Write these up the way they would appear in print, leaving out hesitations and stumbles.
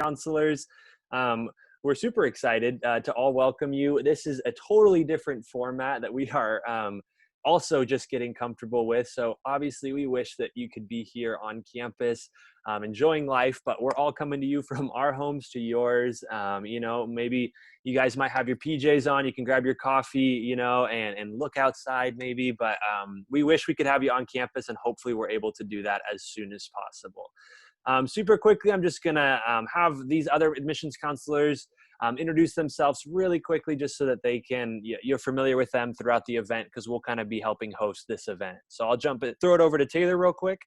counselors. We're super excited to all welcome you. This is a totally different format that we are also just getting comfortable with. So obviously we wish that you could be here on campus enjoying life, but we're all coming to you from our homes to yours. Maybe you guys might have your PJs on, you can grab your coffee, and look outside maybe, but we wish we could have you on campus, and hopefully we're able to do that as soon as possible. Super quickly, I'm just gonna have these other admissions counselors introduce themselves really quickly, just so that you're familiar with them throughout the event, because we'll kind of be helping host this event. So I'll throw it over to Taylor real quick.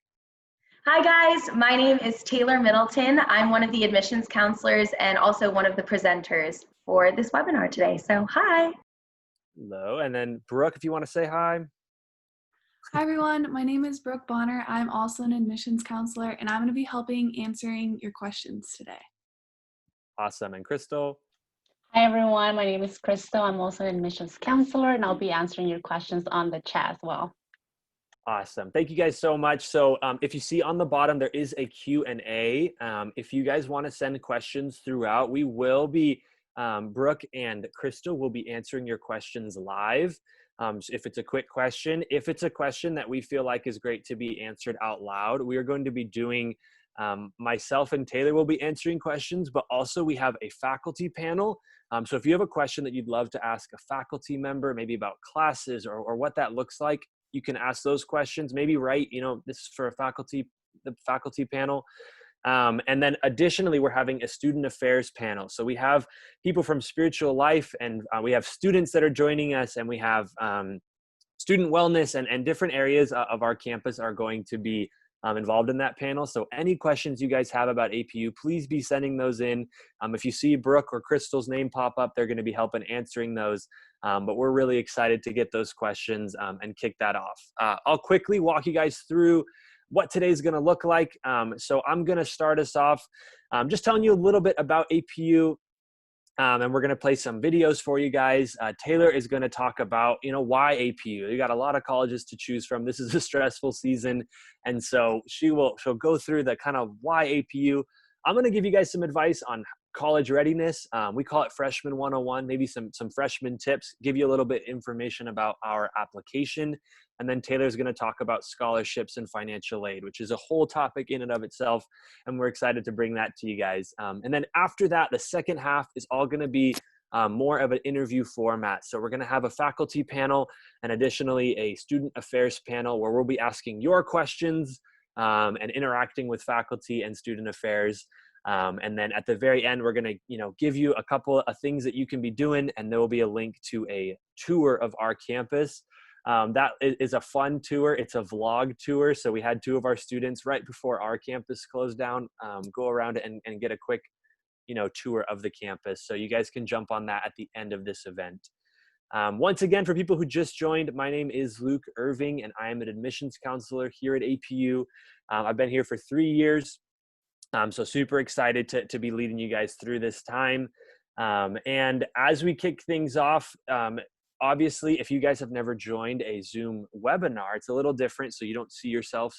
Hi guys, my name is Taylor Middleton. I'm one of the admissions counselors and also one of the presenters for this webinar today. So hi. Hello, and then Brooke, if you want to say hi. Hi everyone, my name is Brooke Bonner. I'm also an admissions counselor, and I'm going to be helping answering your questions today. Awesome. And Crystal? Hi everyone, my name is Crystal. I'm also an admissions counselor, and I'll be answering your questions on the chat as well. Awesome. Thank you guys so much. So if you see on the bottom, there is a Q&A. If you guys want to send questions throughout, we will be, Brooke and Crystal will be answering your questions live. So if it's a quick question, if it's a question that we feel like is great to be answered out loud, we are going to be doing, myself and Taylor will be answering questions, but also we have a faculty panel. So if you have a question that you'd love to ask a faculty member, maybe about classes or what that looks like, you can ask those questions, maybe write, this is for the faculty panel. And then additionally, we're having a student affairs panel. So we have people from spiritual life, and we have students that are joining us, and we have student wellness and different areas of our campus are going to be involved in that panel. So any questions you guys have about APU, please be sending those in. If you see Brooke or Crystal's name pop up, they're going to be helping answering those. But we're really excited to get those questions and kick that off. I'll quickly walk you guys through what today's going to look like. So I'm going to start us off just telling you a little bit about APU. And we're going to play some videos for you guys. Taylor is going to talk about, why APU. You got a lot of colleges to choose from. This is a stressful season. And so she'll go through the kind of why APU. I'm going to give you guys some advice on college readiness. We call it Freshman 101, maybe some freshman tips, give you a little bit information about our application. And then Taylor's going to talk about scholarships and financial aid, which is a whole topic in and of itself. And we're excited to bring that to you guys. And then after that, the second half is all going to be more of an interview format. So we're going to have a faculty panel and additionally a student affairs panel where we'll be asking your questions and interacting with faculty and student affairs. And then at the very end, we're going to, give you a couple of things that you can be doing, and there will be a link to a tour of our campus. That is a fun tour. It's a vlog tour. So we had two of our students right before our campus closed down, go around and get a quick, tour of the campus. So you guys can jump on that at the end of this event. Once again, for people who just joined, my name is Luke Irving, and I am an admissions counselor here at APU. I've been here for 3 years. So super excited to be leading you guys through this time. And as we kick things off, obviously, if you guys have never joined a Zoom webinar, it's a little different. So you don't see yourselves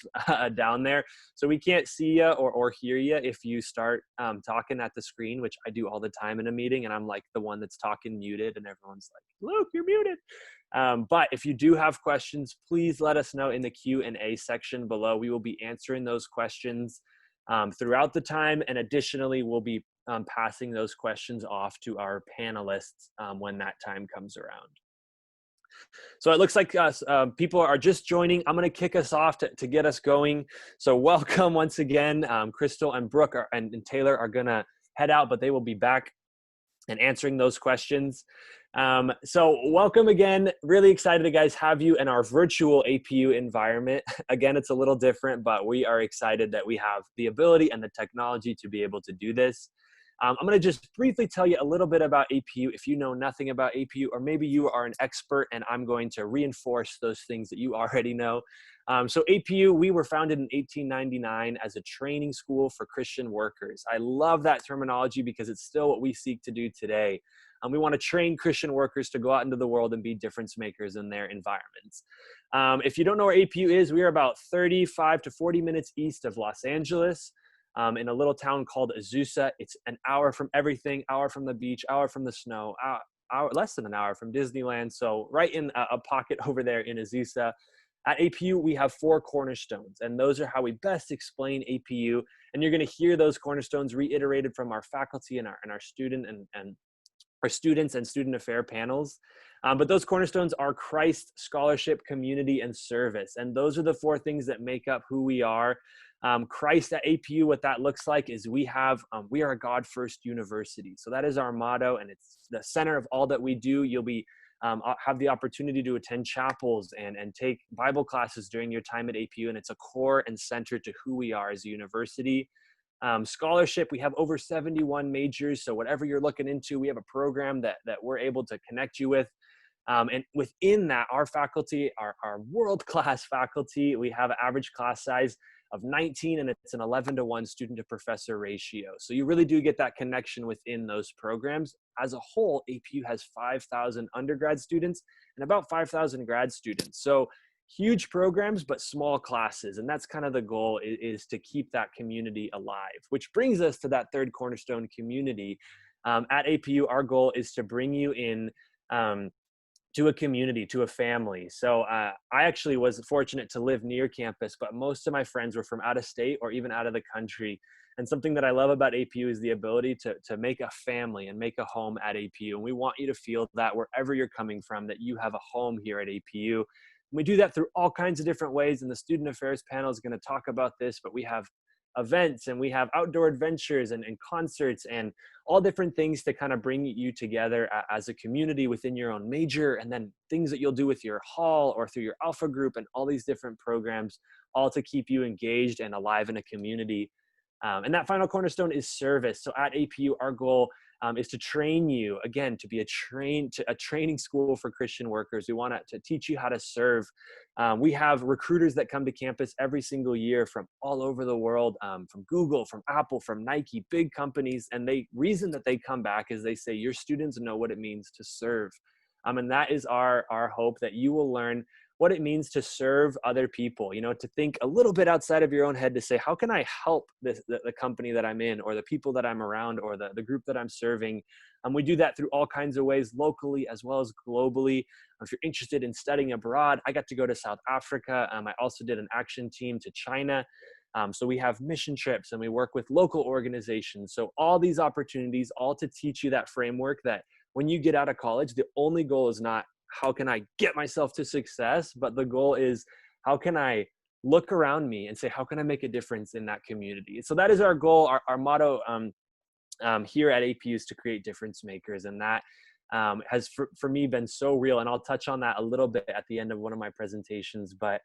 down there. So we can't see you or hear you if you start talking at the screen, which I do all the time in a meeting. And I'm like the one that's talking muted, and everyone's like, Luke, you're muted. But if you do have questions, please let us know in the Q&A section below. We will be answering those questions throughout the time. And additionally, we'll be passing those questions off to our panelists when that time comes around. So it looks like people are just joining. I'm going to kick us off to get us going. So welcome once again. Crystal and Brooke and Taylor are going to head out, but they will be back and answering those questions. So welcome again. Really excited to guys have you in our virtual APU environment. Again, it's a little different, but we are excited that we have the ability and the technology to be able to do this. I'm going to just briefly tell you a little bit about APU if you know nothing about APU, or maybe you are an expert and I'm going to reinforce those things that you already know. So APU, we were founded in 1899 as a training school for Christian workers. I love that terminology because it's still what we seek to do today. We want to train Christian workers to go out into the world and be difference makers in their environments. If you don't know where APU is, we are about 35 to 40 minutes east of Los Angeles. in a little town called Azusa. It's an hour from everything, hour from the beach, hour from the snow, less than an hour from Disneyland. So right in a pocket over there in Azusa. At APU, we have 4 cornerstones, and those are how we best explain APU. And you're going to hear those cornerstones reiterated from our faculty and our student and our students and student affair panels. But those cornerstones are Christ, scholarship, community, and service. And those are the 4 things that make up who we are. Christ at APU, what that looks like is we are a God-first university. So that is our motto, and it's the center of all that we do. You'll be have the opportunity to attend chapels and take Bible classes during your time at APU, and it's a core and center to who we are as a university. Scholarship, we have over 71 majors, so whatever you're looking into, we have a program that we're able to connect you with. And within that, our faculty are world-class faculty. We have an average class size of 19, and it's an 11-to-1 student to professor ratio. So you really do get that connection within those programs. As a whole, APU has 5,000 undergrad students and about 5,000 grad students. So huge programs, but small classes. And that's kind of the goal, is to keep that community alive, which brings us to that third cornerstone, community. At APU, our goal is to bring you in to a community, to a family. So I actually was fortunate to live near campus, but most of my friends were from out of state or even out of the country. And something that I love about APU is the ability to make a family and make a home at APU. And we want you to feel that wherever you're coming from, that you have a home here at APU. And we do that through all kinds of different ways. And the Student Affairs panel is going to talk about this, but we have events and we have outdoor adventures and concerts and all different things to kind of bring you together as a community within your own major, and then things that you'll do with your hall or through your alpha group, and all these different programs, all to keep you engaged and alive in a community. And that final cornerstone is service. So at APU, our goal is to train you, again, to be a training school for Christian workers. We want to teach you how to serve. We have recruiters that come to campus every single year from all over the world, from Google, from Apple, from Nike, big companies. And the reason that they come back is they say, your students know what it means to serve. And that is our hope, that you will learn what it means to serve other people, to think a little bit outside of your own head, to say, how can I help the company that I'm in, or the people that I'm around, or the group that I'm serving? We do that through all kinds of ways, locally as well as globally. If you're interested in studying abroad, I got to go to South Africa. I also did an action team to China. So we have mission trips, and we work with local organizations. So all these opportunities, all to teach you that framework, that when you get out of college, the only goal is not, how can I get myself to success? But the goal is, how can I look around me and say, how can I make a difference in that community? So that is our goal. Our motto here at APU is to create difference makers. And that has, for me, been so real. And I'll touch on that a little bit at the end of one of my presentations. But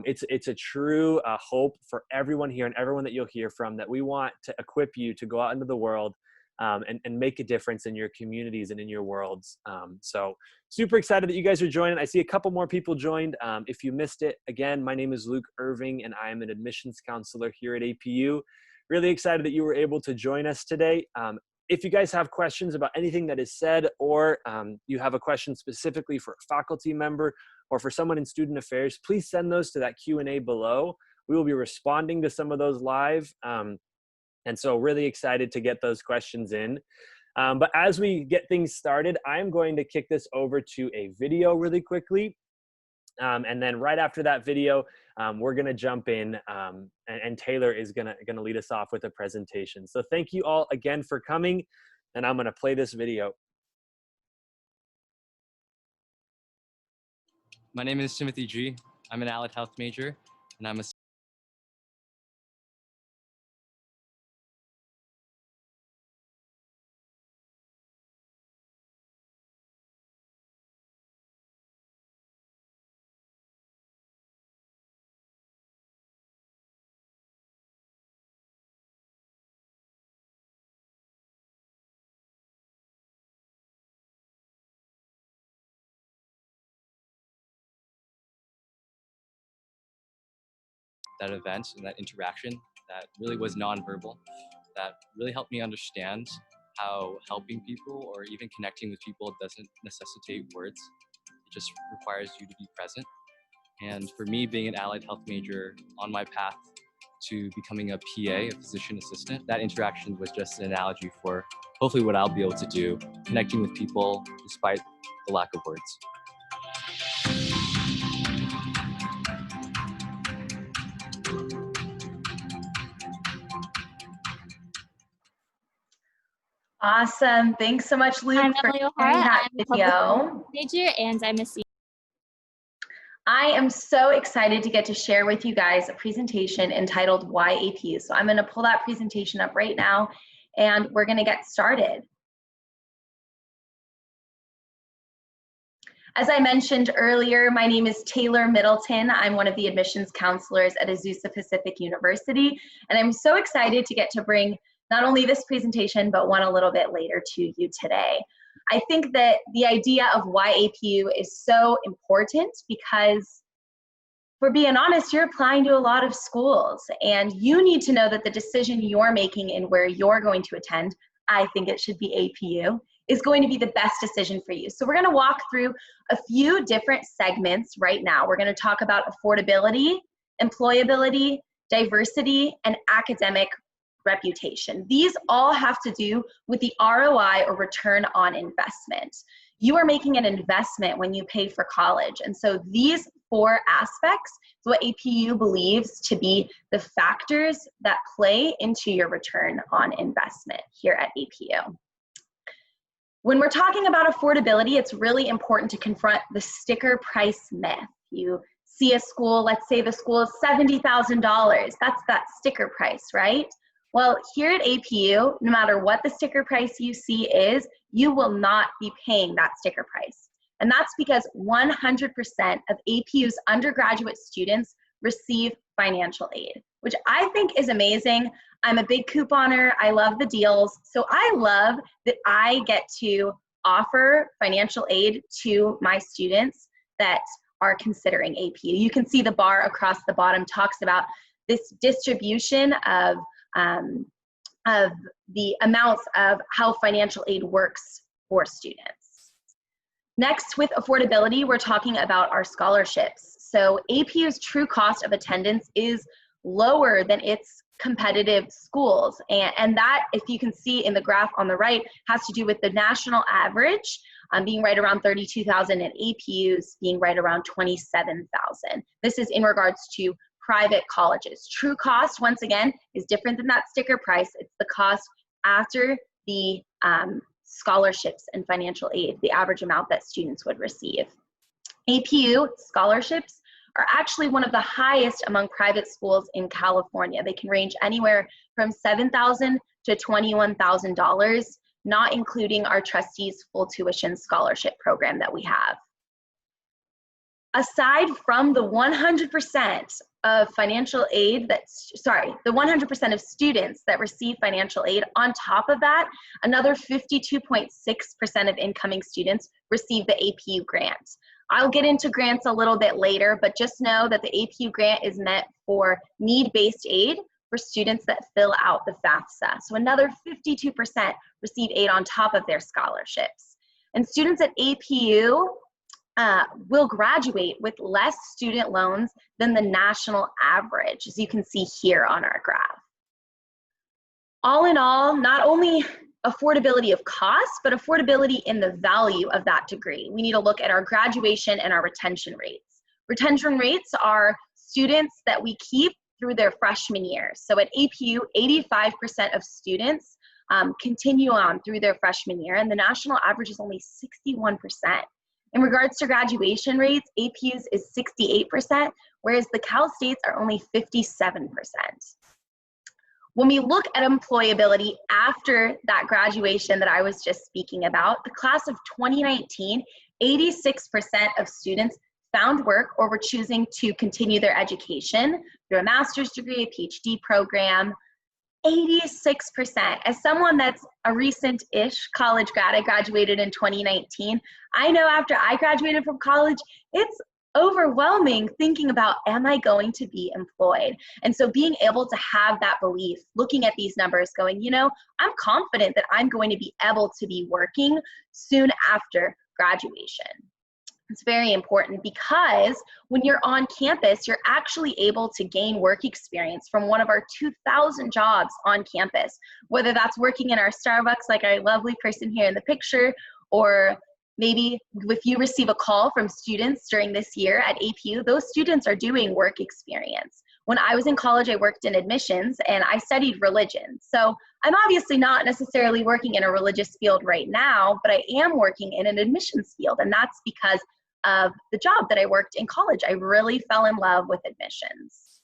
it's a true hope for everyone here and everyone that you'll hear from, that we want to equip you to go out into the world and make a difference in your communities and in your worlds. So super excited that you guys are joining. I see a couple more people joined. If you missed it, again, my name is Luke Irving, and I am an admissions counselor here at APU. Really excited that you were able to join us today. If you guys have questions about anything that is said, or you have a question specifically for a faculty member or for someone in student affairs, please send those to that Q&A below. We will be responding to some of those live. And so really excited to get those questions in. But as we get things started, I'm going to kick this over to a video really quickly. And then right after that video, we're going to jump in, and Taylor is going to lead us off with a presentation. So thank you all again for coming, and I'm going to play this video. My name is Timothy G. I'm an allied health major, and I'm a that event and that interaction that really was nonverbal, that really helped me understand how helping people or even connecting with people doesn't necessitate words. It just requires you to be present. And for me, being an allied health major on my path to becoming a PA, a physician assistant. That interaction was just an analogy for hopefully what I'll be able to do, connecting with people despite the lack of words. Awesome. Thanks so much, Luke, I'm for Emily sharing O'Hara. that I'm a video. major and I'm a senior. I am so excited to get to share with you guys a presentation entitled Why APU. So I'm going to pull that presentation up right now and we're going to get started. As I mentioned earlier, my name is Taylor Middleton. I'm one of the admissions counselors at Azusa Pacific University, and I'm so excited to get to bring not only this presentation, but one a little bit later to you today. I think that the idea of why APU is so important because, for being honest, you're applying to a lot of schools, and you need to know that the decision you're making in where you're going to attend, I think it should be APU, is going to be the best decision for you. So we're going to walk through a few different segments right now. We're going to talk about affordability, employability, diversity, and academic reputation. These all have to do with the ROI, or return on investment. You are making an investment when you pay for college. And so these four aspects is what APU believes to be the factors that play into your return on investment here at APU. When we're talking about affordability, it's really important to confront the sticker price myth. You see a school, let's say the school is $70,000. That's that sticker price, right? Well, here at APU, no matter what the sticker price you see is, you will not be paying that sticker price. And that's because 100% of APU's undergraduate students receive financial aid, which I think is amazing. I'm a big couponer. I love the deals. So I love that I get to offer financial aid to my students that are considering APU. You can see the bar across the bottom talks about this distribution of the amounts of how financial aid works for students. Next, with affordability, we're talking about our scholarships. So APU's true cost of attendance is lower than its competitive schools. And that, if you can see in the graph on the right, has to do with the national average being right around 32,000 and APU's being right around 27,000. This is in regards to private colleges. True cost, once again, is different than that sticker price. It's the cost after the scholarships and financial aid, the average amount that students would receive. APU scholarships are actually one of the highest among private schools in California. They can range anywhere from $7,000 to $21,000, not including our trustees' full tuition scholarship program that we have. Aside from the 100% of financial aid the 100% of students that receive financial aid, on top of that, another 52.6% of incoming students receive the APU grant. I'll get into grants a little bit later, but just know that the APU grant is meant for need-based aid for students that fill out the FAFSA. So another 52% receive aid on top of their scholarships. And students at APU will graduate with less student loans than the national average, as you can see here on our graph. All in all, not only affordability of cost, but affordability in the value of that degree. We need to look at our graduation and our retention rates. Retention rates are students that we keep through their freshman year. So at APU, 85% of students continue on through their freshman year, and the national average is only 61%. In regards to graduation rates, APU's is 68%, whereas the Cal States are only 57%. When we look at employability after that graduation that I was just speaking about, the class of 2019, 86% of students found work or were choosing to continue their education through a master's degree, a PhD program. 86%. As someone that's a recent-ish college grad, I graduated in 2019. I know after I graduated from college, it's overwhelming thinking about, am I going to be employed? And so being able to have that belief, looking at these numbers going, you know, I'm confident that I'm going to be able to be working soon after graduation. It's very important because when you're on campus, you're actually able to gain work experience from one of our 2,000 jobs on campus, whether that's working in our Starbucks like our lovely person here in the picture, or maybe if you receive a call from students during this year at APU, those students are doing work experience. When I was in college, I worked in admissions and I studied religion. So I'm obviously not necessarily working in a religious field right now, but I am working in an admissions field, and that's because of the job that I worked in college. I really fell in love with admissions.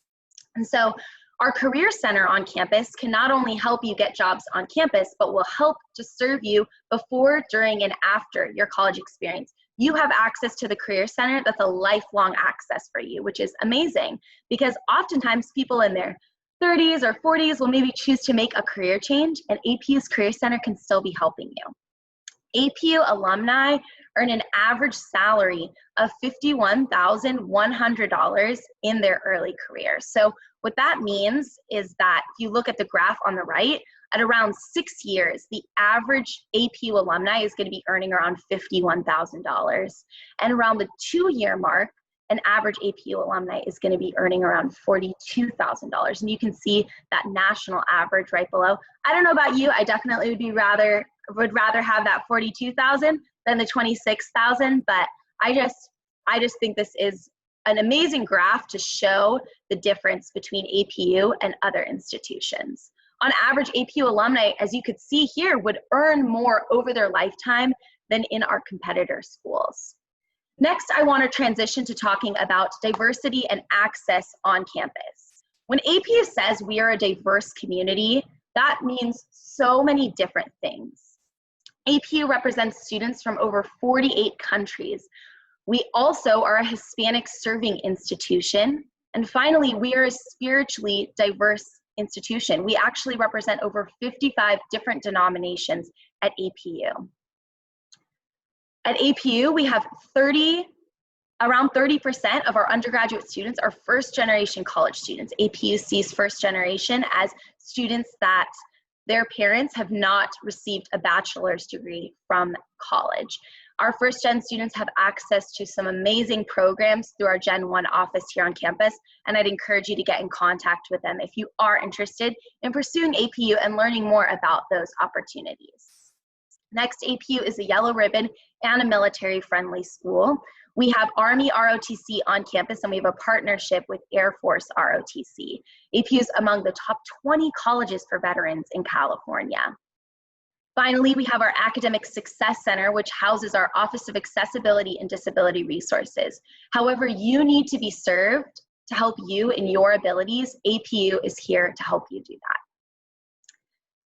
And so our Career Center on campus can not only help you get jobs on campus, but will help to serve you before, during, and after your college experience. You have access to the Career Center that's a lifelong access for you, which is amazing, because oftentimes people in their 30s or 40s will maybe choose to make a career change, and APU's Career Center can still be helping you. APU alumni earn an average salary of $51,100 in their early career. So what that means is that if you look at the graph on the right, at around 6 years, the average APU alumni is going to be earning around $51,000. And around the 2-year mark, an average APU alumni is going to be earning around $42,000. And you can see that national average right below. I don't know about you, I definitely would rather have that 42,000 than the 26,000, but I just think this is an amazing graph to show the difference between APU and other institutions. On average, APU alumni, as you could see here, would earn more over their lifetime than in our competitor schools. Next, I want to transition to talking about diversity and access on campus. When APU says we are a diverse community, that means so many different things. APU represents students from over 48 countries. We also are a Hispanic serving institution. And finally, we are a spiritually diverse institution. We actually represent over 55 different denominations at APU. At APU, we have around 30% of our undergraduate students are first-generation college students. APU sees first generation as students that their parents have not received a bachelor's degree from college. Our first-gen students have access to some amazing programs through our Gen 1 office here on campus, and I'd encourage you to get in contact with them if you are interested in pursuing APU and learning more about those opportunities. Next, APU is a yellow ribbon and a military-friendly school. We have Army ROTC on campus, and we have a partnership with Air Force ROTC. APU is among the top 20 colleges for veterans in California. Finally, we have our Academic Success Center, which houses our Office of Accessibility and Disability Resources. However you need to be served to help you in your abilities, APU is here to help you do that.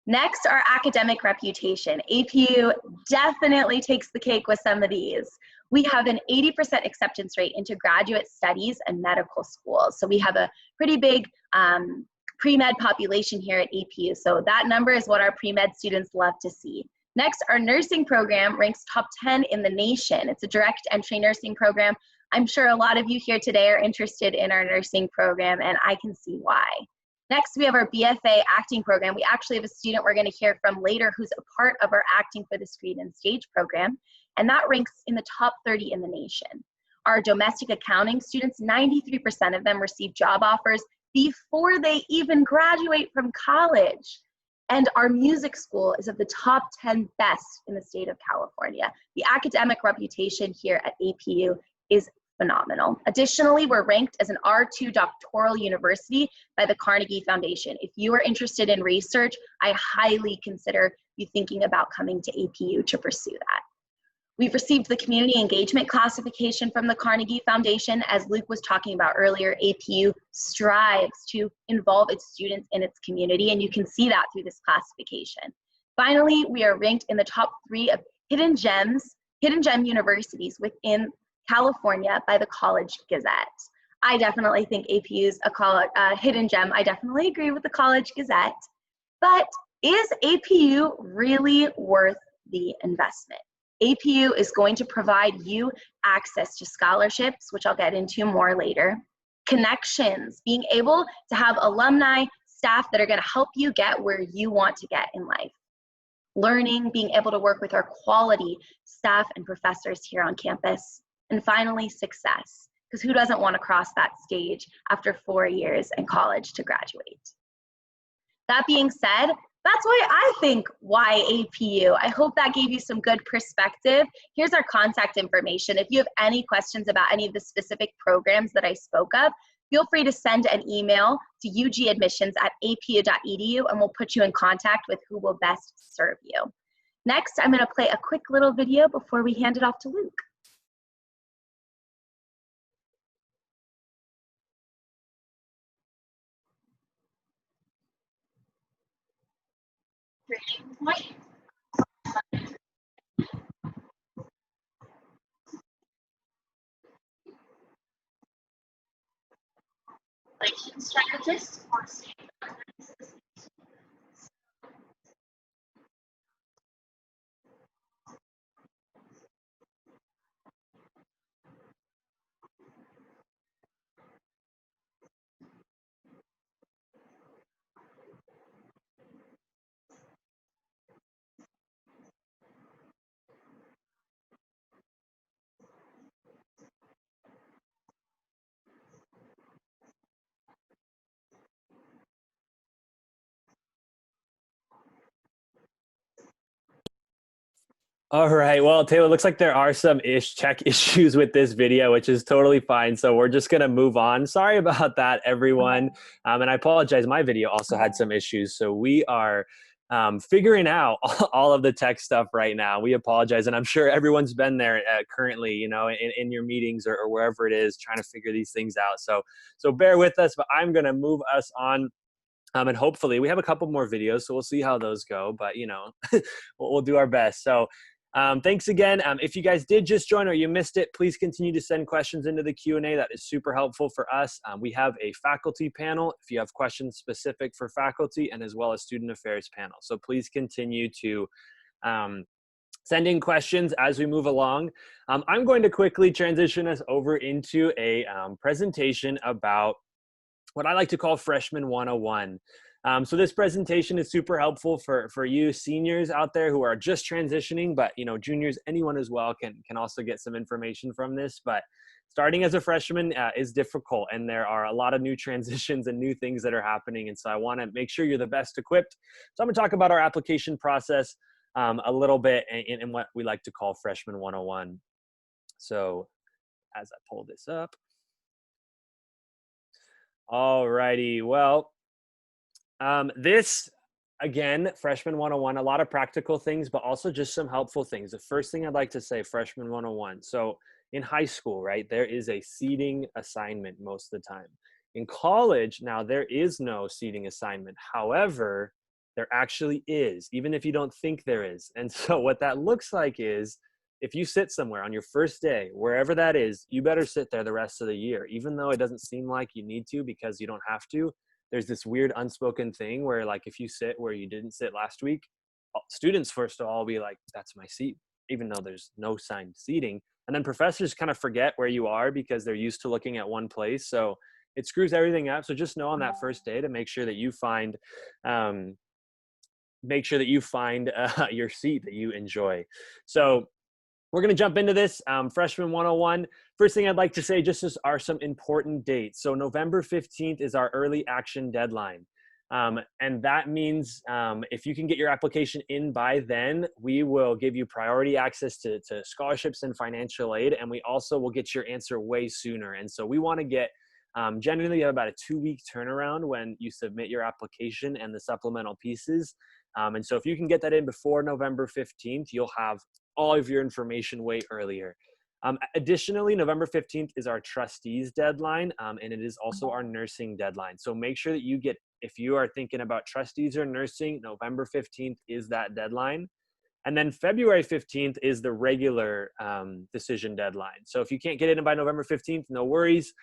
Next, our academic reputation. APU definitely takes the cake with some of these. We have an 80% acceptance rate into graduate studies and medical schools. So we have a pretty big pre-med population here at APU. So that number is what our pre-med students love to see. Next, our nursing program ranks top 10 in the nation. It's a direct entry nursing program. I'm sure a lot of you here today are interested in our nursing program, and I can see why. Next, we have our Bfa Acting Program. We actually have a student we're going to hear from later who's a part of our Acting for the Screen and Stage program, and that ranks in the top 30 in the nation. Our domestic accounting students, 93% of them receive job offers before they even graduate from college. And our music school is of the top 10 best in the state of California. The academic reputation here at APU is phenomenal. Additionally, we're ranked as an R2 doctoral university by the Carnegie Foundation. If you are interested in research, I highly consider you thinking about coming to APU to pursue that. We've received the community engagement classification from the Carnegie Foundation. As Luke was talking about earlier, APU strives to involve its students in its community, and you can see that through this classification. Finally, we are ranked in the top 3 of hidden gem universities within California by the College Gazette. I definitely think APU is a hidden gem. I definitely agree with the College Gazette, but is APU really worth the investment? APU is going to provide you access to scholarships, which I'll get into more later, connections, being able to have alumni, staff that are going to help you get where you want to get in life, learning, being able to work with our quality staff and professors here on campus, And finally, success, because who doesn't want to cross that stage after 4 years in college to graduate? That being said, that's why I think why APU. I hope that gave you some good perspective. Here's our contact information. If you have any questions about any of the specific programs that I spoke of, feel free to send an email to ugadmissions@apu.edu and we'll put you in contact with who will best serve you. Next, I'm going to play a quick little video before we hand it off to Luke. Strategist or All right. Well, Taylor, looks like there are some tech issues with this video, which is totally fine. So we're just going to move on. Sorry about that, everyone. And I apologize. My video also had some issues. So we are figuring out all of the tech stuff right now. We apologize. And I'm sure everyone's been there currently, you know, in your meetings or wherever it is, trying to figure these things out. So bear with us, but I'm going to move us on. And hopefully we have a couple more videos, so we'll see how those go. But, you know, we'll do our best. So thanks again. If you guys did just join or you missed it, please continue to send questions into the Q&A. That is super helpful for us. We have a faculty panel if you have questions specific for faculty, and as well as student affairs panel. So please continue to send in questions as we move along. I'm going to quickly transition us over into a presentation about what I like to call Freshman 101. So this presentation is super helpful for you seniors out there who are just transitioning, but you know, juniors, anyone as well can also get some information from this. But starting as a freshman is difficult, and there are a lot of new transitions and new things that are happening. And so I want to make sure you're the best equipped. So I'm going to talk about our application process a little bit in what we like to call Freshman 101. So as I pull this up. All righty. Well, this, again, Freshman 101, a lot of practical things, but also just some helpful things. The first thing I'd like to say, Freshman 101. So in high school, right, there is a seating assignment most of the time. In college, now there is no seating assignment. However, there actually is, even if you don't think there is. And so what that looks like is, if you sit somewhere on your first day, wherever that is, you better sit there the rest of the year, even though it doesn't seem like you need to because you don't have to. There's this weird unspoken thing where, like, if you sit where you didn't sit last week, students first of all will be like, that's my seat, even though there's no signed seating. And then professors kind of forget where you are because they're used to looking at one place. So it screws everything up. So just know on that first day to make sure that you find your seat that you enjoy. So we're going to jump into this, Freshman 101. First thing I'd like to say just are some important dates. So November 15th is our early action deadline. And that means if you can get your application in by then, we will give you priority access to scholarships and financial aid. And we also will get your answer way sooner. And so we want to get generally about a 2-week turnaround when you submit your application and the supplemental pieces. And so if you can get that in before November 15th, you'll have all of your information way earlier. Additionally, November 15th is our trustees deadline, and it is also our nursing deadline. So make sure that you get, if you are thinking about trustees or nursing, November 15th is that deadline. And then February 15th is the regular decision deadline. So if you can't get it in by November 15th, no worries.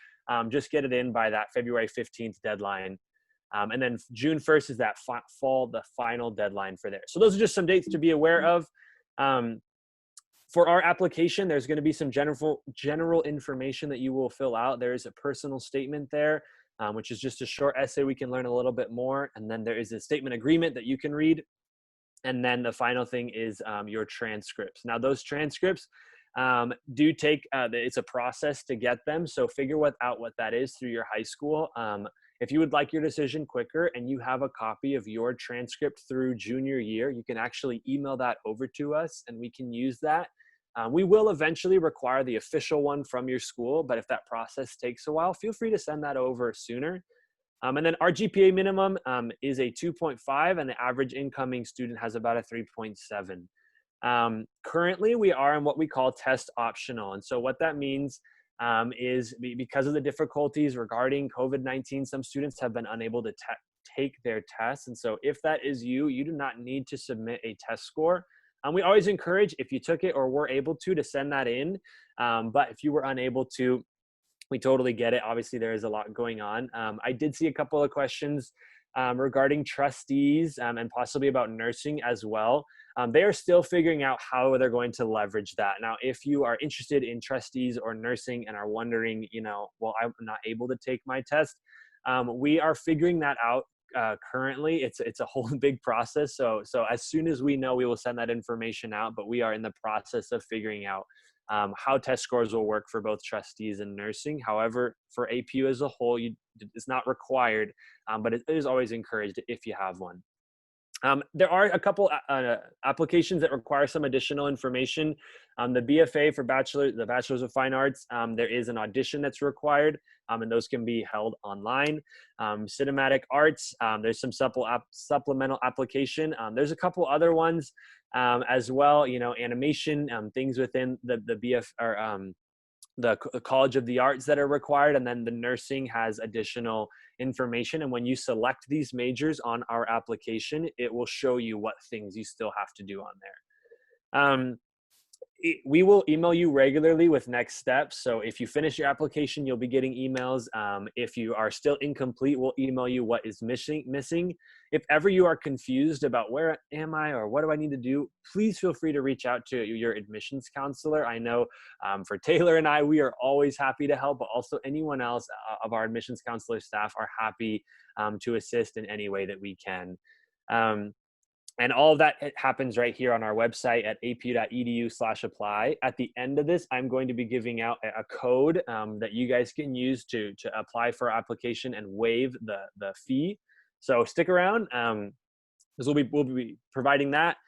Just get it in by that February 15th deadline. And then June 1st is that the final deadline for there. So those are just some dates to be aware of. For our application, there's going to be some general information that you will fill out. There is a personal statement there, which is just a short essay we can learn a little bit more. And then there is a statement agreement that you can read. And then the final thing is your transcripts. Now, those transcripts, do take, it's a process to get them. So figure out what that is through your high school. If you would like your decision quicker and you have a copy of your transcript through junior year, you can actually email that over to us and we can use that. We will eventually require the official one from your school, but if that process takes a while, feel free to send that over sooner. And then our GPA minimum is a 2.5 and the average incoming student has about a 3.7. Currently, we are in what we call test optional. And so what that means is because of the difficulties regarding COVID-19, some students have been unable to take their tests. And so if that is you, you do not need to submit a test score. We always encourage, if you took it or were able to send that in. But if you were unable to, we totally get it. Obviously, there is a lot going on. I did see a couple of questions regarding trustees and possibly about nursing as well. They are still figuring out how they're going to leverage that. Now, if you are interested in trustees or nursing and are wondering, well, I'm not able to take my test, we are figuring that out currently. It's a whole big process. So as soon as we know, we will send that information out, but we are in the process of figuring out how test scores will work for both trustees and nursing. However, for APU as a whole, it's not required, but it is always encouraged if you have one. There are a couple applications that require some additional information. The BFA for the Bachelor's of Fine Arts, there is an audition that's required, and those can be held online. Cinematic Arts, there's some supplemental application. There's a couple other ones as well, animation, things within the BF or the College of the Arts that are required, and then the nursing has additional information. And when you select these majors on our application, it will show you what things you still have to do on there. We will email you regularly with next steps. So if you finish your application, you'll be getting emails. If you are still incomplete, we'll email you what is missing. If ever you are confused about where am I or what do I need to do, please feel free to reach out to your admissions counselor. I know for Taylor and I, we are always happy to help, but also anyone else of our admissions counselor staff are happy to assist in any way that we can. And all of that happens right here on our website at apu.edu/apply. At the end of this, I'm going to be giving out a code that you guys can use to apply for our application and waive the fee. So stick around, because we'll be providing that.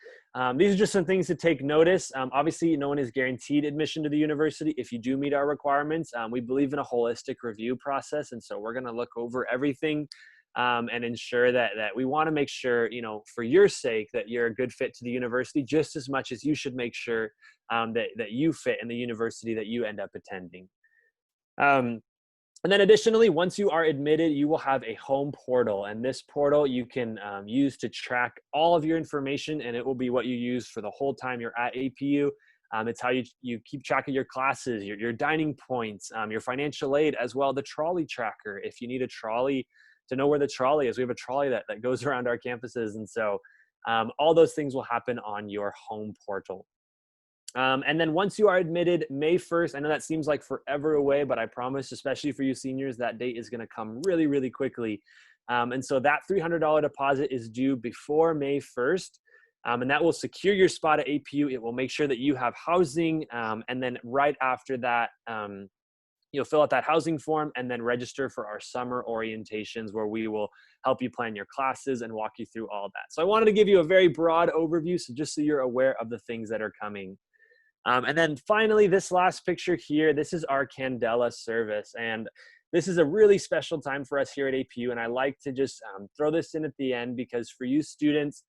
These are just some things to take notice. Obviously, no one is guaranteed admission to the university if you do meet our requirements. We believe in a holistic review process, and so we're going to look over everything and ensure that we want to make sure, for your sake, that you're a good fit to the university just as much as you should make sure that you fit in the university that you end up attending. And then additionally, once you are admitted, you will have a home portal, and this portal you can use to track all of your information, and it will be what you use for the whole time you're at APU. It's how you keep track of your classes, your dining points, your financial aid, as well the trolley tracker. If you need a trolley to know where the trolley is, we have a trolley that goes around our campuses. And so all those things will happen on your home portal. And then once you are admitted, May 1st, I know that seems like forever away, but I promise, especially for you seniors, that date is going to come really, really quickly. And so that $300 deposit is due before May 1st. And that will secure your spot at APU. It will make sure that you have housing. And then right after that, you'll fill out that housing form and then register for our summer orientations, where we will help you plan your classes and walk you through all that. So I wanted to give you a very broad overview, so just so you're aware of the things that are coming. And then finally, this last picture here, this is our Candela service. And this is a really special time for us here at APU. And I like to just throw this in at the end, because for you students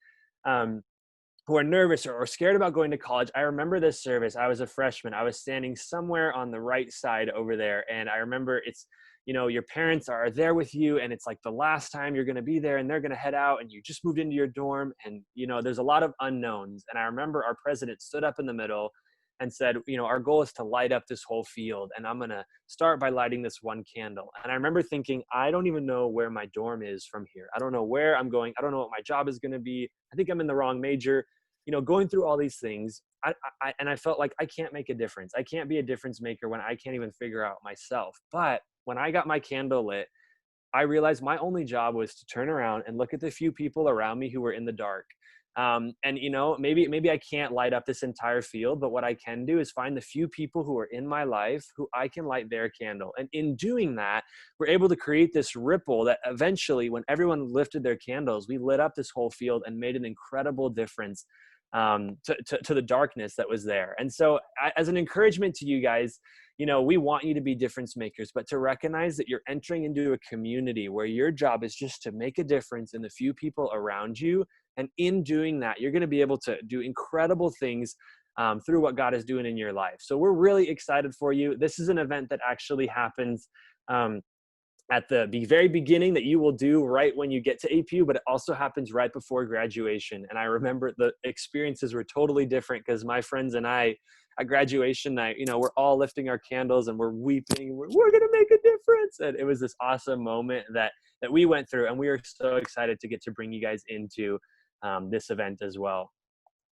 who are nervous or scared about going to college, I remember this service. I was a freshman. I was standing somewhere on the right side over there. And I remember it's, your parents are there with you, and it's like the last time you're going to be there, and they're going to head out, and you just moved into your dorm, and, there's a lot of unknowns. And I remember our president stood up in the middle and said, our goal is to light up this whole field, and I'm going to start by lighting this one candle. And I remember thinking, I don't even know where my dorm is from here. I don't know where I'm going. I don't know what my job is going to be. I think I'm in the wrong major. Going through all these things, and I felt like I can't make a difference. I can't be a difference maker when I can't even figure out myself. But when I got my candle lit, I realized my only job was to turn around and look at the few people around me who were in the dark. And you know, maybe I can't light up this entire field, but what I can do is find the few people who are in my life who I can light their candle. And in doing that, we're able to create this ripple that eventually, when everyone lifted their candles, we lit up this whole field and made an incredible difference to the darkness that was there. And so as an encouragement to you guys, you know, we want you to be difference makers, but to recognize that you're entering into a community where your job is just to make a difference in the few people around you. And in doing that, you're going to be able to do incredible things through what God is doing in your life. So we're really excited for you. This is an event that actually happens at the very beginning, that you will do right when you get to APU, but it also happens right before graduation. And I remember the experiences were totally different because my friends and I, at graduation night, you know, we're all lifting our candles and we're weeping. We're going to make a difference. And it was this awesome moment that we went through, and we are so excited to get to bring you guys into this event as well.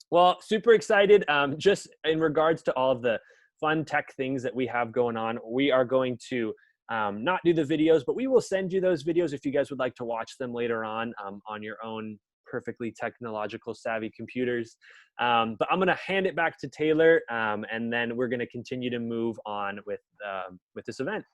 Well, super excited. Just in regards to all of the fun tech things that we have going on, we are going to not do the videos, but we will send you those videos if you guys would like to watch them later on your own perfectly technological savvy computers. But I'm going to hand it back to Taylor, and then we're going to continue to move on with this event.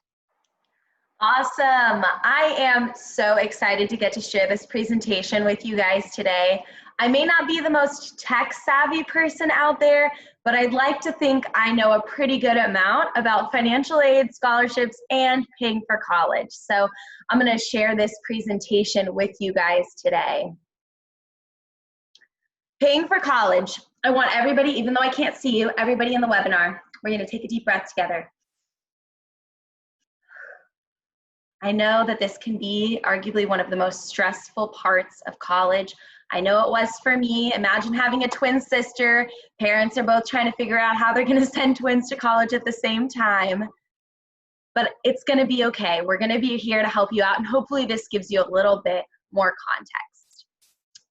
Awesome. I am so excited to get to share this presentation with you guys today. I may not be the most tech savvy person out there, but I'd like to think I know a pretty good amount about financial aid, scholarships, and paying for college. So I'm going to share this presentation with you guys today. Paying for college. I want everybody, even though I can't see you, everybody in the webinar, we're going to take a deep breath together. I know that this can be arguably one of the most stressful parts of college. I know it was for me. Imagine having a twin sister. Parents are both trying to figure out how they're going to send twins to college at the same time. But it's going to be okay. We're going to be here to help you out, and hopefully this gives you a little bit more context.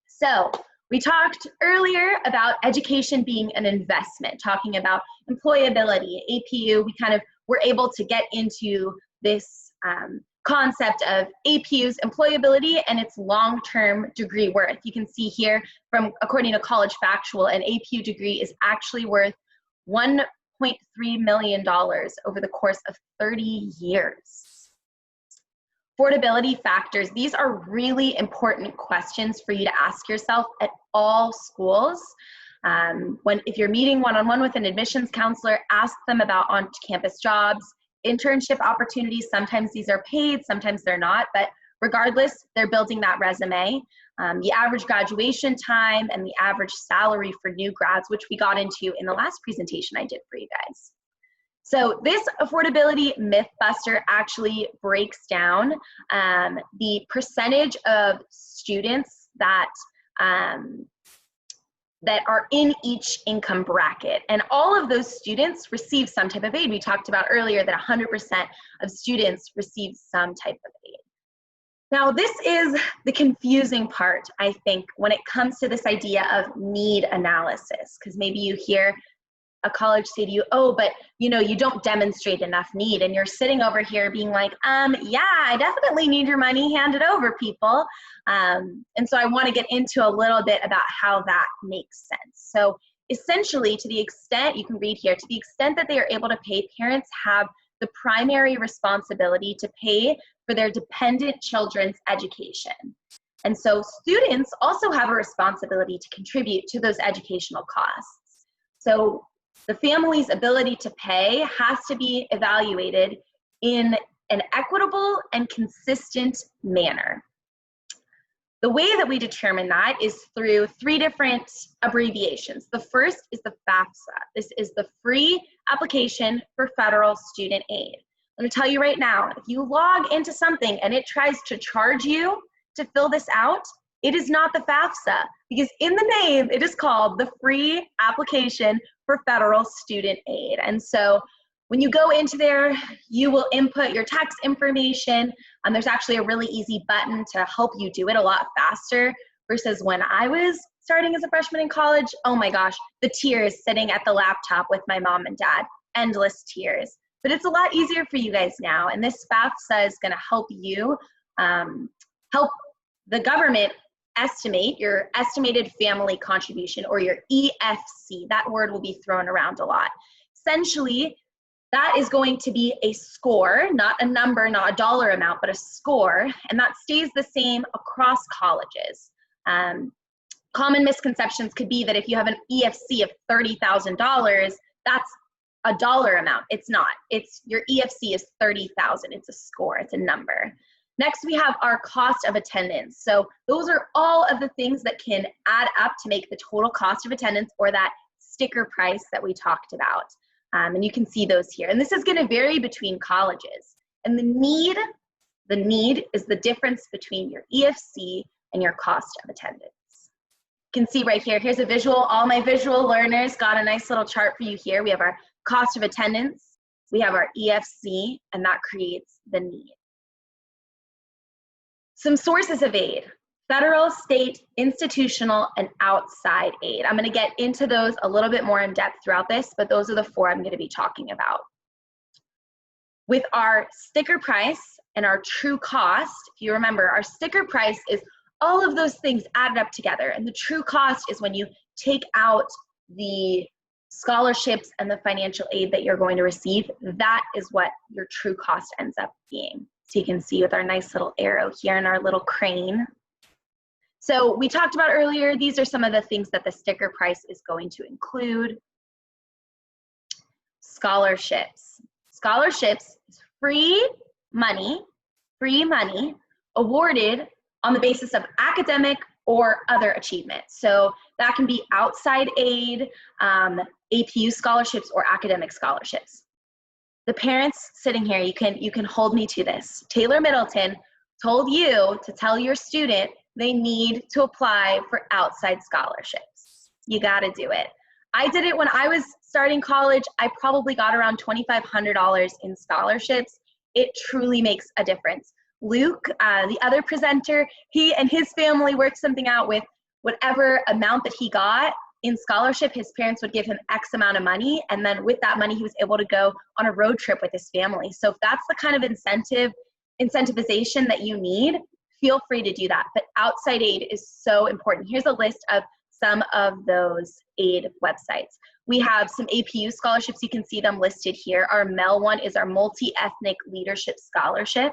So we talked earlier about education being an investment, talking about employability. APU, we kind of were able to get into this concept of APU's employability and its long-term degree worth. You can see here from, according to College Factual, an APU degree is actually worth $1.3 million over the course of 30 years. Affordability factors. These are really important questions for you to ask yourself at all schools. If you're meeting one-on-one with an admissions counselor, ask them about on-campus jobs, internship opportunities. Sometimes these are paid, sometimes they're not, but regardless, they're building that resume. The average graduation time and the average salary for new grads, which we got into in the last presentation I did for you guys. So this affordability myth buster actually breaks down the percentage of students that are in each income bracket. And all of those students receive some type of aid. We talked about earlier that 100% of students receive some type of aid. Now, this is the confusing part, I think, when it comes to this idea of need analysis, because maybe you hear a college say to you, oh, but you know, you don't demonstrate enough need. And you're sitting over here being like, yeah, I definitely need your money, hand it over, people. And so I want to get into a little bit about how that makes sense. So essentially, to the extent, you can read here, to the extent that they are able to pay, parents have the primary responsibility to pay for their dependent children's education. And so students also have a responsibility to contribute to those educational costs. So the family's ability to pay has to be evaluated in an equitable and consistent manner. The way that we determine that is through three different abbreviations. The first is the FAFSA. This is the Free Application for Federal Student Aid. Let me tell you right now, if you log into something and it tries to charge you to fill this out, it is not the FAFSA, because in the name, it is called the Free Application for Federal Student Aid. And so when you go into there, you will input your tax information, and there's actually a really easy button to help you do it a lot faster versus when I was starting as a freshman in college. Oh my gosh, the tears sitting at the laptop with my mom and dad, endless tears. But it's a lot easier for you guys now, and this FAFSA is gonna help you, help the government estimate, your estimated family contribution, or your EFC. That word will be thrown around a lot. Essentially, that is going to be a score, not a number, not a dollar amount, but a score, and that stays the same across colleges. Common misconceptions could be that if you have an EFC of $30,000, that's a dollar amount. It's not. It's your EFC is 30,000. It's a score. It's a number. Next, we have our cost of attendance. So those are all of the things that can add up to make the total cost of attendance, or that sticker price that we talked about. And you can see those here. And this is going to vary between colleges. And the need is the difference between your EFC and your cost of attendance. You can see right here, here's a visual. All my visual learners got a nice little chart for you here. We have our cost of attendance, we have our EFC, and that creates the need. Some sources of aid: federal, state, institutional, and outside aid. I'm going to get into those a little bit more in depth throughout this, but those are the four I'm going to be talking about. With our sticker price and our true cost, if you remember, our sticker price is all of those things added up together, and the true cost is when you take out the scholarships and the financial aid that you're going to receive. That is what your true cost ends up being. So you can see with our nice little arrow here and our little crane. So we talked about earlier, these are some of the things that the sticker price is going to include. Scholarships. Scholarships is free money awarded on the basis of academic or other achievement. So that can be outside aid, APU scholarships, or academic scholarships. The parents sitting here, you can hold me to this. Taylor Middleton told you to tell your student they need to apply for outside scholarships. You gotta do it. I did it when I was starting college. I probably got around $2,500 in scholarships. It truly makes a difference. Luke, the other presenter, he and his family worked something out with whatever amount that he got in scholarship. His parents would give him X amount of money, and then with that money, he was able to go on a road trip with his family. So if that's the kind of incentivization that you need, feel free to do that. But outside aid is so important. Here's a list of some of those aid websites. We have some APU scholarships. You can see them listed here. Our MEL one is our Multi-Ethnic Leadership Scholarship.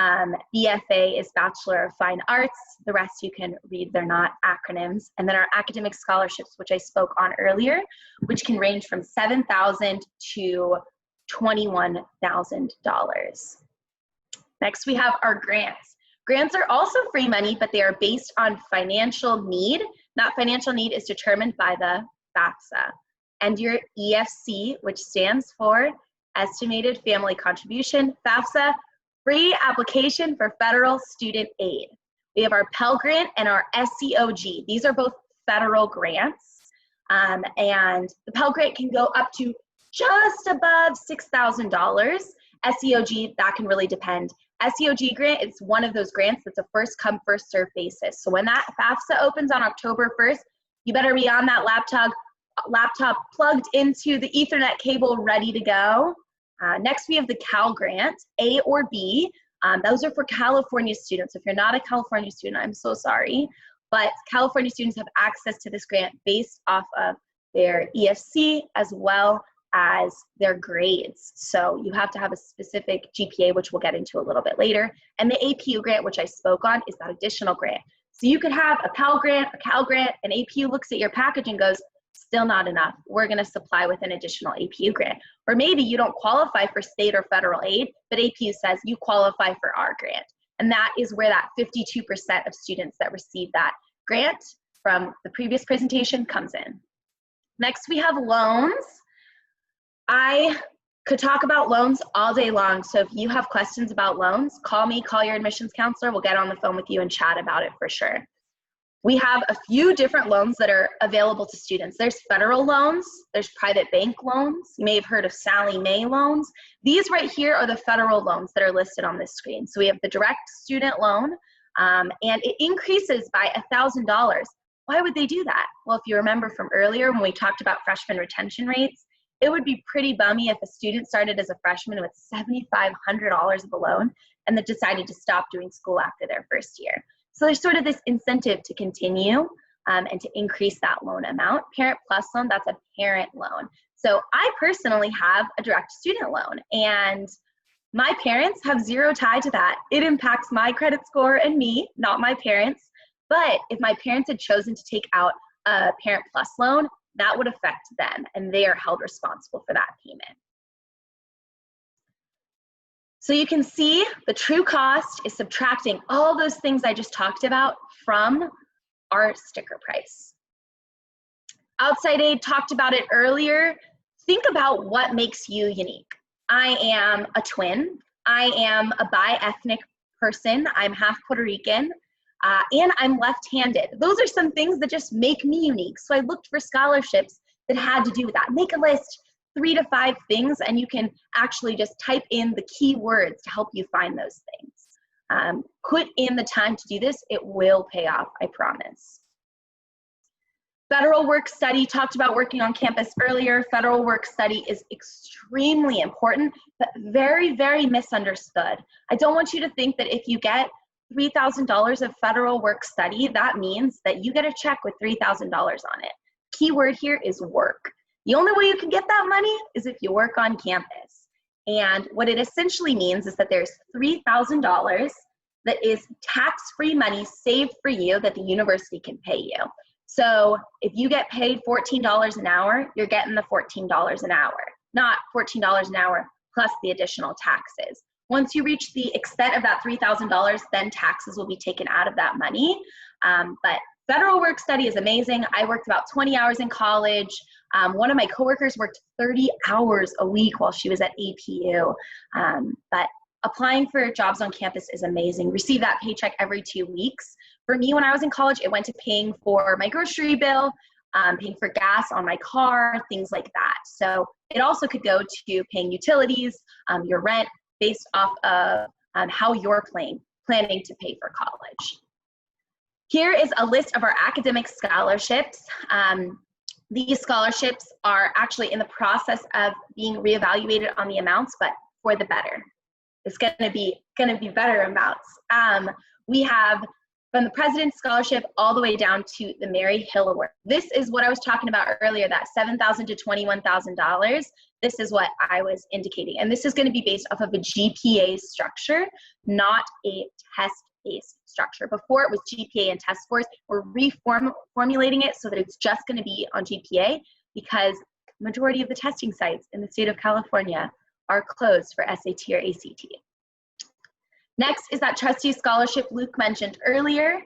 BFA is Bachelor of Fine Arts. The rest you can read, they're not acronyms. And then our academic scholarships, which I spoke on earlier, which can range from $7,000 to $21,000. Next, we have our grants. Grants are also free money, but they are based on financial need. That financial need is determined by the FAFSA. And your EFC, which stands for Estimated Family Contribution, FAFSA, free application for federal student aid. We have our Pell Grant and our SCOG. These are both federal grants. And the Pell Grant can go up to just above $6,000. SCOG, that can really depend. SCOG grant is one of those grants that's a first come, first serve basis. So when that FAFSA opens on October 1st, you better be on that laptop plugged into the Ethernet cable, ready to go. Next, we have the Cal Grant, A or B. Those are for California students. If you're not a California student, I'm so sorry. But California students have access to this grant based off of their EFC as well as their grades. So you have to have a specific GPA, which we'll get into a little bit later. And the APU grant, which I spoke on, is that additional grant. So you could have a Pell Grant, a Cal Grant, and APU looks at your package and goes, still not enough. We're going to supply with an additional APU grant. Or maybe you don't qualify for state or federal aid, but APU says you qualify for our grant. And that is where that 52% of students that receive that grant from the previous presentation comes in. Next, we have loans. I could talk about loans all day long. So if you have questions about loans, call me, call your admissions counselor. We'll get on the phone with you and chat about it for sure. We have a few different loans that are available to students. There's federal loans, there's private bank loans. You may have heard of Sallie Mae loans. These right here are the federal loans that are listed on this screen. So we have the direct student loan, and it increases by $1,000. Why would they do that? Well, if you remember from earlier when we talked about freshman retention rates, it would be pretty bummy if a student started as a freshman with $7,500 of a loan and then decided to stop doing school after their first year. So there's sort of this incentive to continue and to increase that loan amount. Parent Plus loan, that's a parent loan. So I personally have a direct student loan, and my parents have zero tie to that. It impacts my credit score and me, not my parents. But if my parents had chosen to take out a Parent Plus loan, that would affect them, and they are held responsible for that payment. So you can see the true cost is subtracting all those things I just talked about from our sticker price. Outside aid, talked about it earlier. Think about what makes you unique. I am a twin. I am a bi-ethnic person. I'm half Puerto Rican, and I'm left-handed. Those are some things that just make me unique. So I looked for scholarships that had to do with that. Make a list, 3 to 5 things, and you can actually just type in the keywords to help you find those things. Put in the time to do this. It will pay off, I promise. Federal work study, talked about working on campus earlier. Federal work study is extremely important, but very, very misunderstood. I don't want you to think that if you get $3,000 of federal work study, that means that you get a check with $3,000 on it. Keyword here is work. The only way you can get that money is if you work on campus. And what it essentially means is that there's $3,000 that is tax-free money saved for you that the university can pay you. So if you get paid $14 an hour, you're getting the $14 an hour, not $14 an hour plus the additional taxes. Once you reach the extent of that $3,000, then taxes will be taken out of that money. But federal work study is amazing. I worked about 20 hours in college. One of my coworkers worked 30 hours a week while she was at APU. But applying for jobs on campus is amazing. Receive that paycheck every 2 weeks. For me, when I was in college, it went to paying for my grocery bill, paying for gas on my car, things like that. So it also could go to paying utilities, your rent, based off of how you're planning to pay for college. Here is a list of our academic scholarships. These scholarships are actually in the process of being reevaluated on the amounts, but for the better. It's gonna be better amounts. We have from the President's Scholarship all the way down to the Mary Hill Award. This is what I was talking about earlier, that $7,000 to $21,000. This is what I was indicating. And this is gonna be based off of a GPA structure, not a test-based structure. Before it was GPA and test scores. We're reformulating it so that it's just gonna be on GPA because the majority of the testing sites in the state of California are closed for SAT or ACT. Next is that Trustee Scholarship Luke mentioned earlier.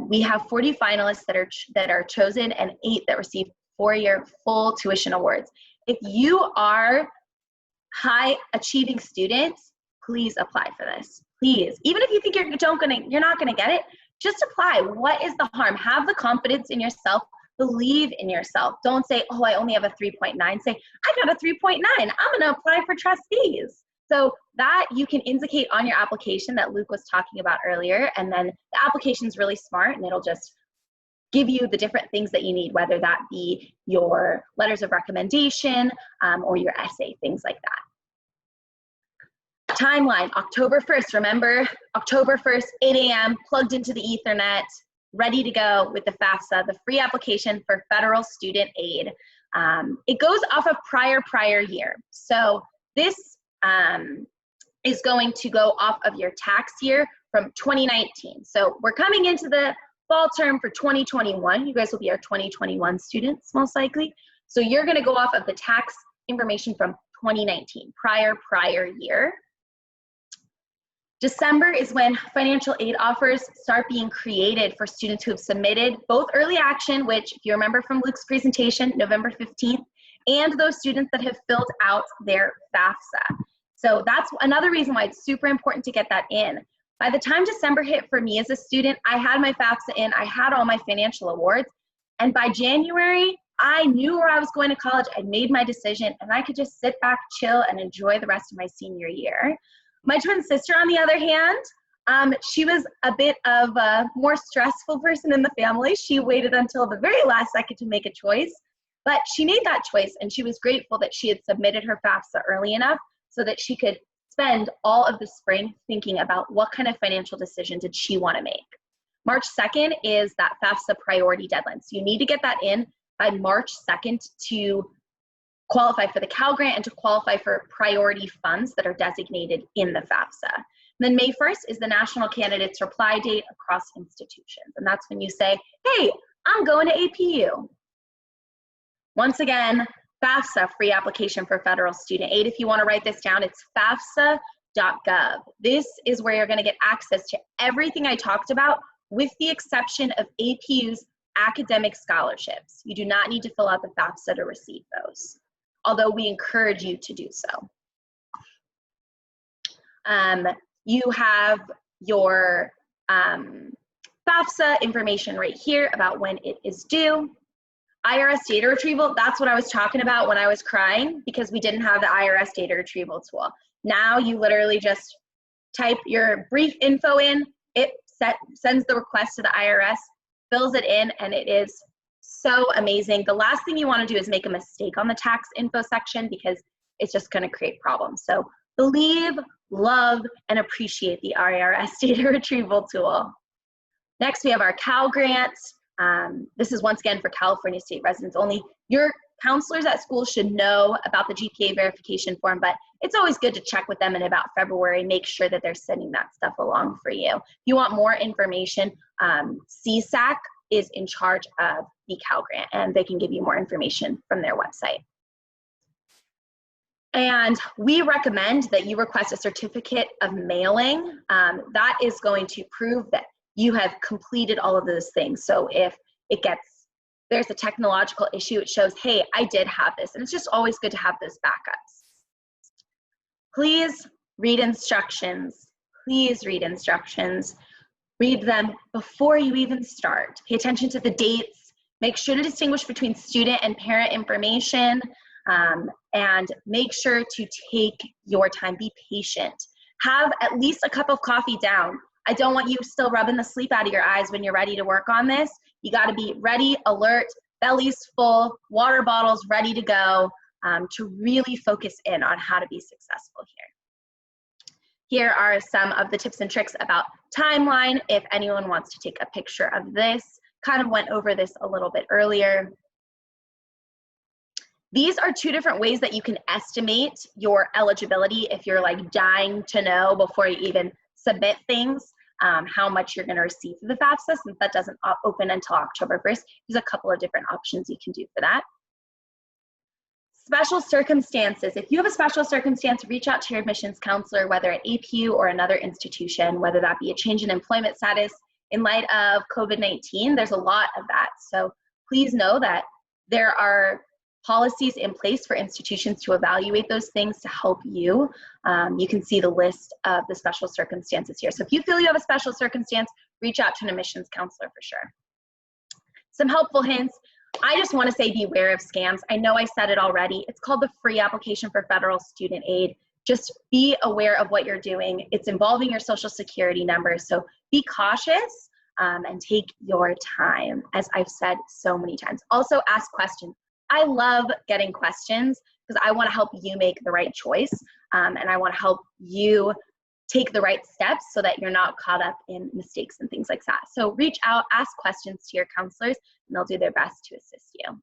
We have 40 finalists that are chosen and 8 that receive 4-year full tuition awards. If you are high achieving students, please apply for this. Please, even if you think you're not gonna get it, just apply. What is the harm? Have the confidence in yourself. Believe in yourself. Don't say, oh, I only have a 3.9. Say, I got a 3.9. I'm gonna apply for trustees. So that you can indicate on your application that Luke was talking about earlier, and then the application is really smart and it'll just give you the different things that you need, whether that be your letters of recommendation or your essay, things like that. Timeline, October 1st, remember, October 1st, 8 a.m., plugged into the Ethernet, ready to go with the FAFSA, the free application for federal student aid. It goes off of prior year. So this is going to go off of your tax year from 2019. So we're coming into the fall term for 2021. You guys will be our 2021 students, most likely. So you're gonna go off of the tax information from 2019, prior year. December is when financial aid offers start being created for students who have submitted both early action, which if you remember from Luke's presentation, November 15th, and those students that have filled out their FAFSA. So that's another reason why it's super important to get that in. By the time December hit for me as a student, I had my FAFSA in, I had all my financial awards, and by January, I knew where I was going to college, I made my decision, and I could just sit back, chill, and enjoy the rest of my senior year. My twin sister, on the other hand, she was a bit of a more stressful person in the family. She waited until the very last second to make a choice, but she made that choice, and she was grateful that she had submitted her FAFSA early enough so that she could spend all of the spring thinking about what kind of financial decision did she want to make. March 2nd is that FAFSA priority deadline. So you need to get that in by March 2nd to qualify for the Cal Grant and to qualify for priority funds that are designated in the FAFSA. And then May 1st is the national candidates reply date across institutions. And that's when you say, hey, I'm going to APU. Once again, FAFSA, free application for federal student aid. If you want to write this down, it's FAFSA.gov. This is where you're going to get access to everything I talked about, with the exception of APU's academic scholarships. You do not need to fill out the FAFSA to receive those, although we encourage you to do so. You have your FAFSA information right here about when it is due. IRS data retrieval, that's what I was talking about when I was crying, because we didn't have the IRS data retrieval tool. Now you literally just type your brief info in, it sends the request to the IRS, fills it in, and it is so amazing. The last thing you want to do is make a mistake on the tax info section, because it's just going to create problems. So believe, love, and appreciate the IRS data retrieval tool. Next, we have our Cal Grants. This is once again for California state residents only. Your counselors at school should know about the GPA verification form, but it's always good to check with them in about February, make sure that they're sending that stuff along for you. If you want more information, CSAC is in charge of the Cal Grant, and they can give you more information from their website. And we recommend that you request a certificate of mailing. That is going to prove that you have completed all of those things. So if there's a technological issue, it shows, hey, I did have this. And it's just always good to have those backups. Please read instructions. Please read instructions. Read them before you even start. Pay attention to the dates. Make sure to distinguish between student and parent information. And make sure to take your time. Be patient. Have at least a cup of coffee down. I don't want you still rubbing the sleep out of your eyes when you're ready to work on this. You got to be ready, alert, bellies full, water bottles ready to go, to really focus in on how to be successful here. Here are some of the tips and tricks about timeline. If anyone wants to take a picture of this, kind of went over this a little bit earlier. These are two different ways that you can estimate your eligibility if you're like dying to know before you even submit things, how much you're going to receive through the FAFSA, since that doesn't open until October 1st. There's a couple of different options you can do for that. Special circumstances. If you have a special circumstance, reach out to your admissions counselor, whether at APU or another institution, whether that be a change in employment status. In light of COVID-19, there's a lot of that. So please know that there are policies in place for institutions to evaluate those things to help you. You can see the list of the special circumstances here. So if you feel you have a special circumstance, reach out to an admissions counselor for sure. Some helpful hints. I just want to say beware of scams. I know I said it already. It's called the free application for federal student aid. Just be aware of what you're doing. It's involving your social security number. So be cautious and take your time, as I've said so many times. Also ask questions. I love getting questions because I want to help you make the right choice, and I want to help you take the right steps so that you're not caught up in mistakes and things like that. So reach out, ask questions to your counselors, and they'll do their best to assist you.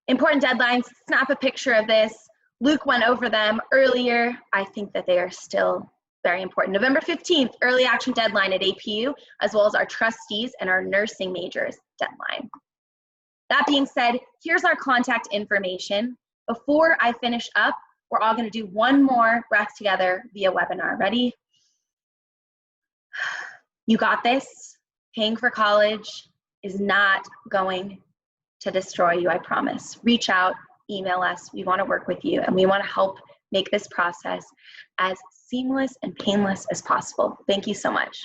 Important deadlines, snap a picture of this. Luke went over them earlier. I think that they are still very important. November 15th, early action deadline at APU, as well as our trustees and our nursing majors deadline. That being said, here's our contact information. Before I finish up, we're all going to do one more breath together via webinar. Ready? You got this. Paying for college is not going to destroy you, I promise. Reach out, email us. We want to work with you, and we want to help make this process as seamless and painless as possible. Thank you so much.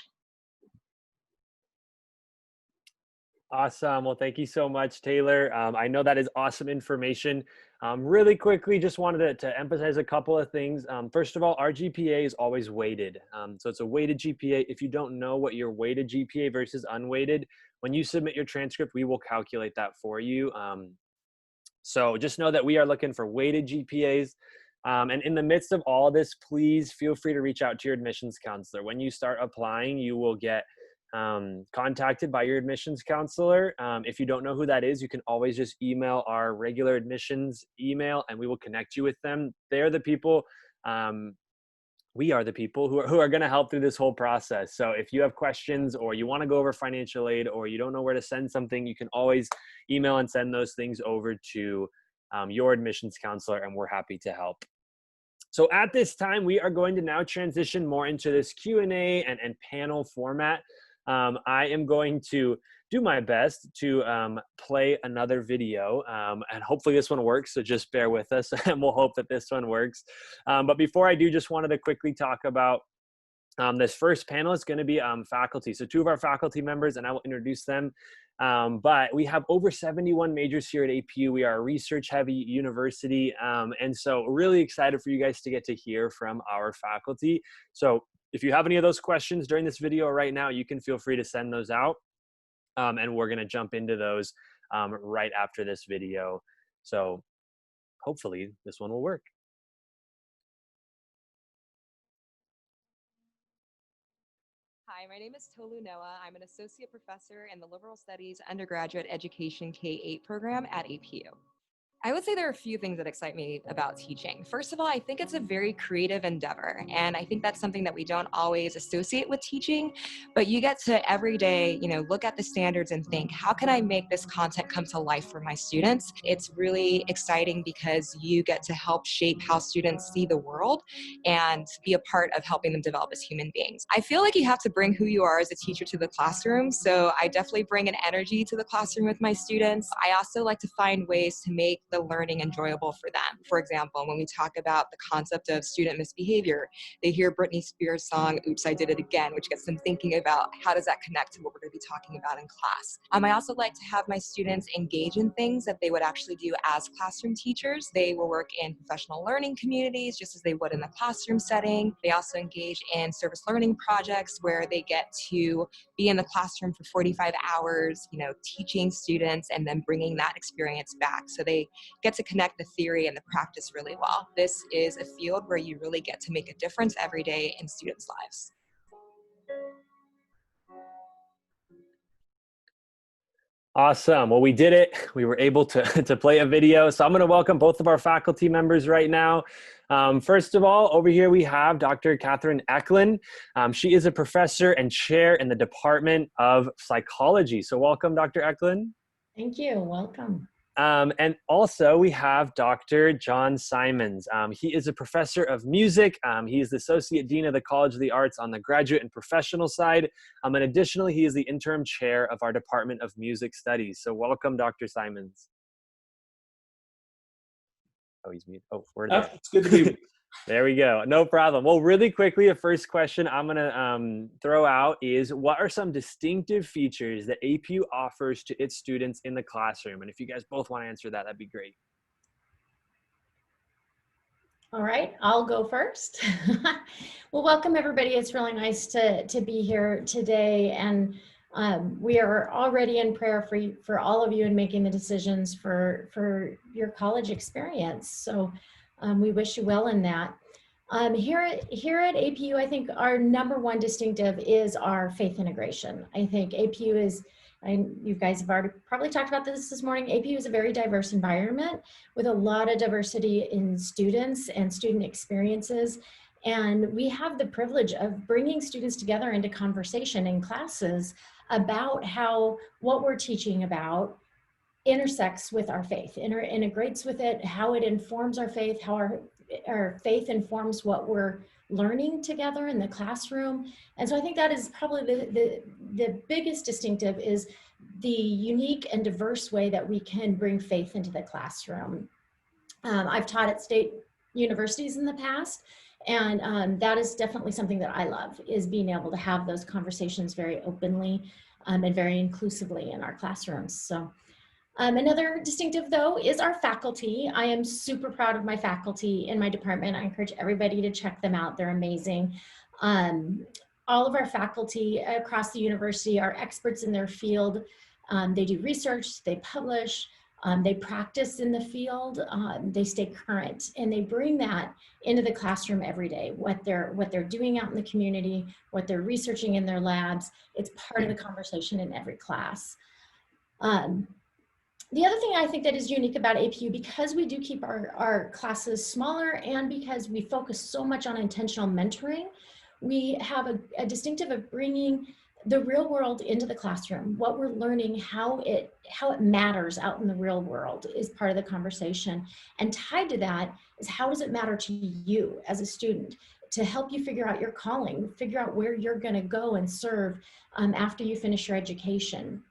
Awesome. Well, thank you so much, Taylor. I know that is awesome information. Really quickly, just wanted to emphasize a couple of things. First of all, our GPA is always weighted. So it's a weighted GPA. If you don't know what your weighted GPA versus unweighted, when you submit your transcript, we will calculate that for you. So just know that we are looking for weighted GPAs. And in the midst of all this, please feel free to reach out to your admissions counselor. When you start applying, you will get contacted by your admissions counselor. If you don't know who that is, you can always just email our regular admissions email and we will connect you with them. They're the people, we are the people who are going to help through this whole process. So if you have questions or you want to go over financial aid or you don't know where to send something, you can always email and send those things over to your admissions counselor, and we're happy to help. So at this time, we are going to now transition more into this Q&A and panel format. I am going to do my best to play another video, and hopefully this one works, so just bear with us, and we'll hope that this one works. But before I do, just wanted to quickly talk about this first panel is going to be faculty. So 2 of our faculty members, and I will introduce them. But we have over 71 majors here at APU. We are a research-heavy university, and so really excited for you guys to get to hear from our faculty. So if you have any of those questions during this video right now, you can feel free to send those out, and we're going to jump into those right after this video. So hopefully this one will work. Hi, my name is Tolu Noah. I'm an associate professor in the Liberal Studies Undergraduate Education K-8 program at APU. I would say there are a few things that excite me about teaching. First of all, I think it's a very creative endeavor, and I think that's something that we don't always associate with teaching, but you get to every day, look at the standards and think, how can I make this content come to life for my students? It's really exciting because you get to help shape how students see the world and be a part of helping them develop as human beings. I feel like you have to bring who you are as a teacher to the classroom, so I definitely bring an energy to the classroom with my students. I also like to find ways to make the learning enjoyable for them. For example, when we talk about the concept of student misbehavior, they hear Britney Spears' song, Oops, I Did It Again, which gets them thinking about how does that connect to what we're going to be talking about in class. I also like to have my students engage in things that they would actually do as classroom teachers. They will work in professional learning communities just as they would in the classroom setting. They also engage in service learning projects where they get to be in the classroom for 45 hours, teaching students and then bringing that experience back. So they get to connect the theory and the practice really well. This is a field where you really get to make a difference every day in students' lives. Awesome. Well, we did it. We were able to play a video. So I'm going to welcome both of our faculty members right now. First of all, over here we have Dr. Catherine Eklund. She is a professor and chair in the Department of Psychology. So welcome, Dr. Eklund. Thank you. Welcome. And also we have Dr. John Simons. He is a professor of music. He is the Associate Dean of the College of the Arts on the graduate and professional side. And additionally, he is the interim chair of our Department of Music Studies. So welcome, Dr. Simons. Oh, he's muted. Oh, we're there. It's good to be There we go. No problem. Well, really quickly, the first question I'm going to throw out is, what are some distinctive features that APU offers to its students in the classroom? And if you guys both want to answer that, that'd be great. All right, I'll go first. Well, welcome everybody. It's really nice to be here today. And we are already in prayer for all of you in making the decisions for your college experience. So we wish you well in that. Here at APU, I think our #1 distinctive is our faith integration. I think APU is, you guys have already probably talked about this morning, APU is a very diverse environment with a lot of diversity in students and student experiences. And we have the privilege of bringing students together into conversation in classes about how what we're teaching about intersects with our faith, integrates with it, how it informs our faith, how our faith informs what we're learning together in the classroom. And so I think that is probably the biggest distinctive, is the unique and diverse way that we can bring faith into the classroom. I've taught at state universities in the past, and that is definitely something that I love, is being able to have those conversations very openly and very inclusively in our classrooms. So another distinctive, though, is our faculty. I am super proud of my faculty in my department. I encourage everybody to check them out. They're amazing. All of our faculty across the university are experts in their field. They do research, they publish, They practice in the field, they stay current, and they bring that into the classroom every day. What they're doing out in the community, what they're researching in their labs, it's part of the conversation in every class. The other thing I think that is unique about APU, because we do keep our classes smaller and because we focus so much on intentional mentoring, we have a distinctive of bringing the real world into the classroom. What we're learning, how it matters out in the real world is part of the conversation. And tied to that is, how does it matter to you as a student to help you figure out your calling, figure out where you're going to go and serve after you finish your education.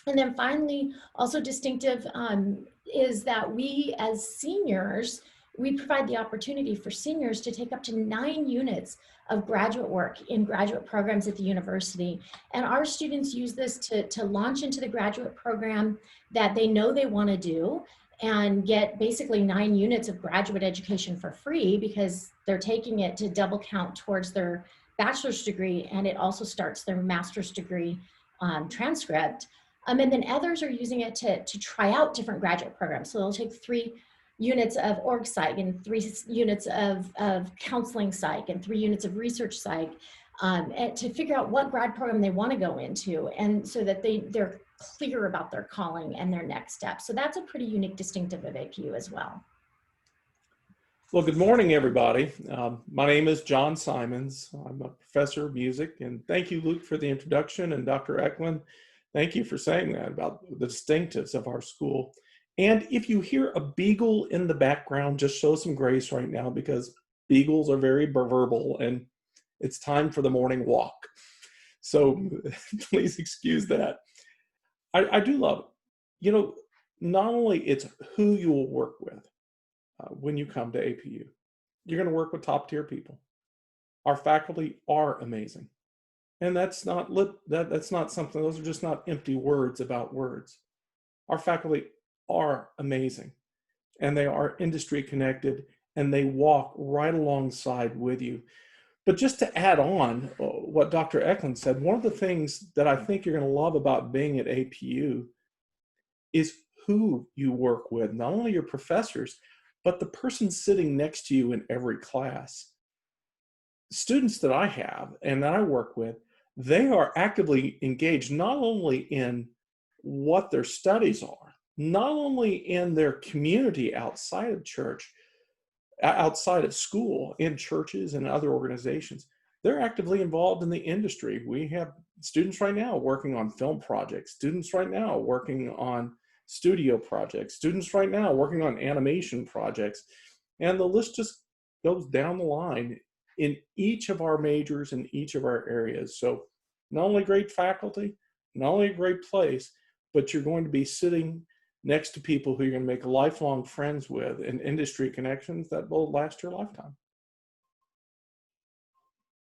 And then finally, also distinctive is that we as seniors, we provide the opportunity for seniors to take up to 9 units of graduate work in graduate programs at the university. And our students use this to launch into the graduate program that they know they want to do and get basically 9 units of graduate education for free, because they're taking it to double count towards their bachelor's degree, and it also starts their master's degree transcript. And then others are using it to try out different graduate programs. So they'll take 3 units of org psych and 3 units of counseling psych and 3 units of research psych and to figure out what grad program they want to go into, and so that they're clear about their calling and their next steps. So that's a pretty unique distinctive of APU as well. Well, good morning, everybody. My name is John Simons. I'm a professor of music, and thank you, Luke, for the introduction, and Dr. Eklund, thank you for saying that about the distinctives of our school. And if you hear a beagle in the background, just show some grace right now, because beagles are very verbal and it's time for the morning walk. So please excuse that. I do love it. You know, not only it's who you will work with when you come to APU, you're going to work with top tier people. Our faculty are amazing. And that's not something, those are just not empty words about words. Our faculty are amazing, and they are industry connected, and they walk right alongside with you. But just to add on what Dr. Eklund said, one of the things that I think you're going to love about being at APU is who you work with, not only your professors, but the person sitting next to you in every class. Students that I have and that I work with, they are actively engaged not only in what their studies are, not only in their community outside of church, outside of school, in churches and other organizations. They're actively involved in the industry. We have students right now working on film projects, students right now working on studio projects, students right now working on animation projects, and the list just goes down the line in each of our majors and each of our areas. So not only great faculty, not only a great place, but you're going to be sitting next to people who you're going to make lifelong friends with and industry connections that will last your lifetime.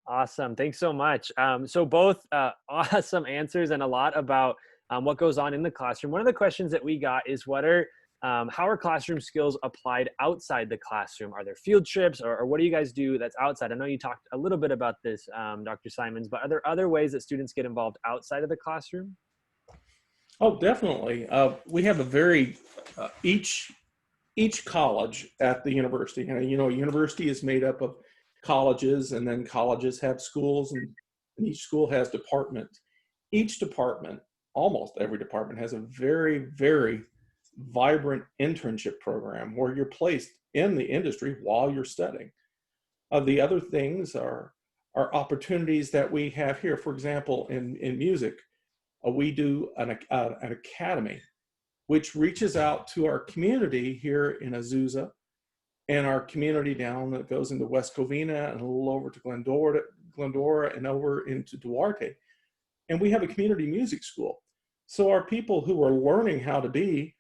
Awesome. Thanks so much. So both awesome answers and a lot about what goes on in the classroom. One of the questions that we got is how are classroom skills applied outside the classroom? Are there field trips or what do you guys do that's outside? I know you talked a little bit about this, Dr. Simons, but are there other ways that students get involved outside of the classroom? Oh, definitely. We have a very, each college at the university, and you know, a university is made up of colleges, and then colleges have schools, and each school has departments. Each department, almost every department, has a very, very vibrant internship program where you're placed in the industry while you're studying. The other things are opportunities that we have here. For example, in music, we do an academy which reaches out to our community here in Azusa and our community down that goes into West Covina and a little over to Glendora and over into Duarte. And we have a community music school. So our people who are learning how to be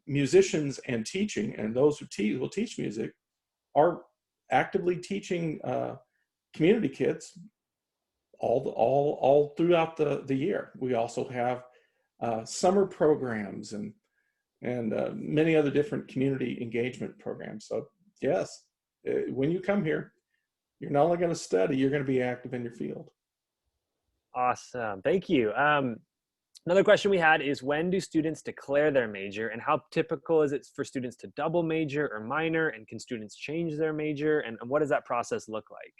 musicians and teaching, and those who will teach music, are actively teaching community kids all throughout the year. We also have summer programs and many other different community engagement programs. So yes, when you come here, you're not only going to study, you're going to be active in your field. Awesome. Thank you. Another question we had is, when do students declare their major, and how typical is it for students to double major or minor, and can students change their major, and what does that process look like?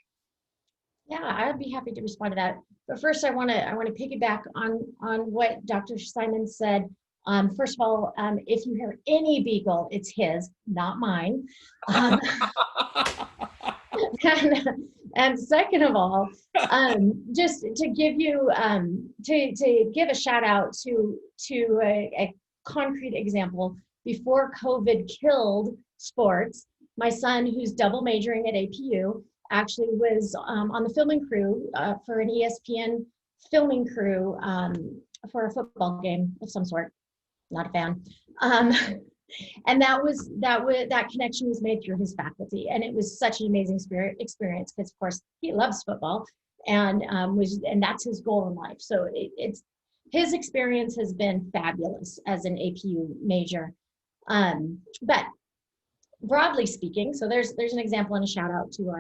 Yeah, I'd be happy to respond to that. But first, I want to piggyback on what Dr. Simon said. First of all, if you hear any beagle, it's his, not mine. And second of all, just to give you to give a shout out to a concrete example. Before COVID killed sports, my son, who's double majoring at APU, actually was on the filming crew for an ESPN filming crew for a football game of some sort. Not a fan. And that connection was made through his faculty, and it was such an amazing experience because, of course, he loves football, and that's his goal in life. So it's his experience has been fabulous as an APU major. But broadly speaking, so there's an example and a shout out to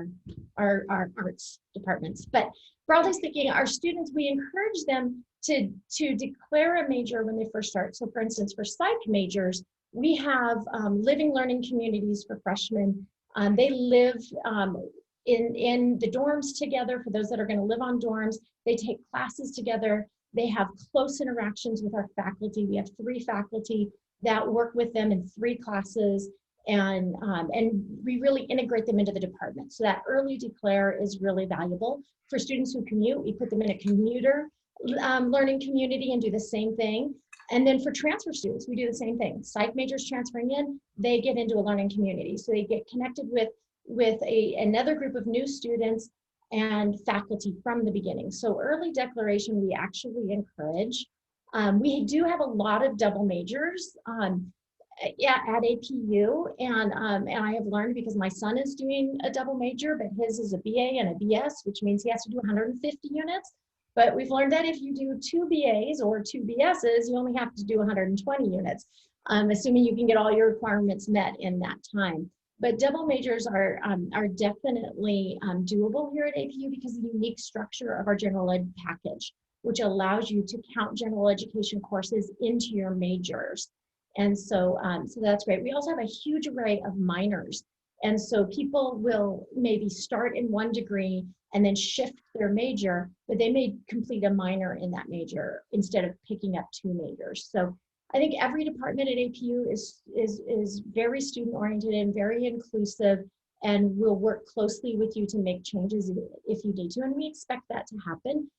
our arts departments. But broadly speaking, our students, we encourage them to declare a major when they first start. So for instance, for psych majors, we have living learning communities for freshmen. They live in the dorms together. For those that are going to live on dorms, they take classes together. They have close interactions with our faculty. We have 3 faculty that work with them in 3 classes, and we really integrate them into the department. So that early declare is really valuable. For students who commute, we put them in a commuter learning community and do the same thing. And then for transfer students, we do the same thing. Psych majors transferring in, they get into a learning community. So they get connected with another group of new students and faculty from the beginning. So early declaration, we actually encourage. We do have a lot of double majors at APU, and I have learned, because my son is doing a double major, but his is a BA and a BS, which means he has to do 150 units. But we've learned that if you do 2 BAs or 2 BSs, you only have to do 120 units, assuming you can get all your requirements met in that time. But double majors are definitely doable here at APU because of the unique structure of our general ed package, which allows you to count general education courses into your majors. And so that's great. We also have a huge array of minors. And so people will maybe start in one degree and then shift their major, but they may complete a minor in that major instead of picking up 2 majors. So I think every department at APU is very student oriented and very inclusive, and will work closely with you to make changes if you need to. And we expect that to happen.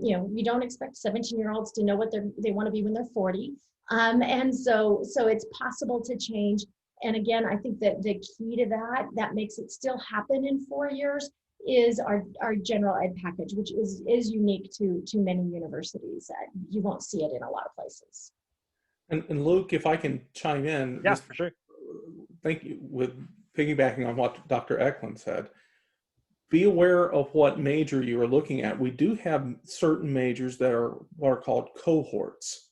We don't expect 17-year-olds to know what they want to be when they're 40. And so it's possible to change. And again, I think that the key to that makes it still happen in 4 years is our general ed package, which is unique to many universities. You won't see it in a lot of places. And Luke, if I can chime in. Yeah, for sure. Thank you. With piggybacking on what Dr. Eklund said, be aware of what major you are looking at. We do have certain majors that are what are called cohorts.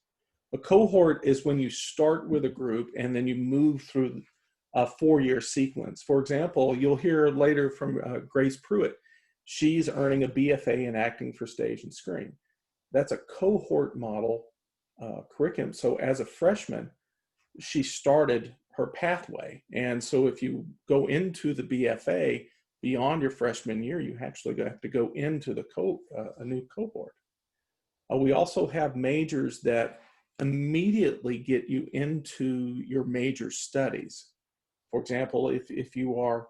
A cohort is when you start with a group and then you move through a 4-year sequence. For example, you'll hear later from Grace Pruitt. She's earning a BFA in acting for stage and screen. That's a cohort model curriculum. So as a freshman, she started her pathway. And so if you go into the BFA beyond your freshman year, you actually have to go into the a new cohort. We also have majors that immediately get you into your major studies. For example, if you are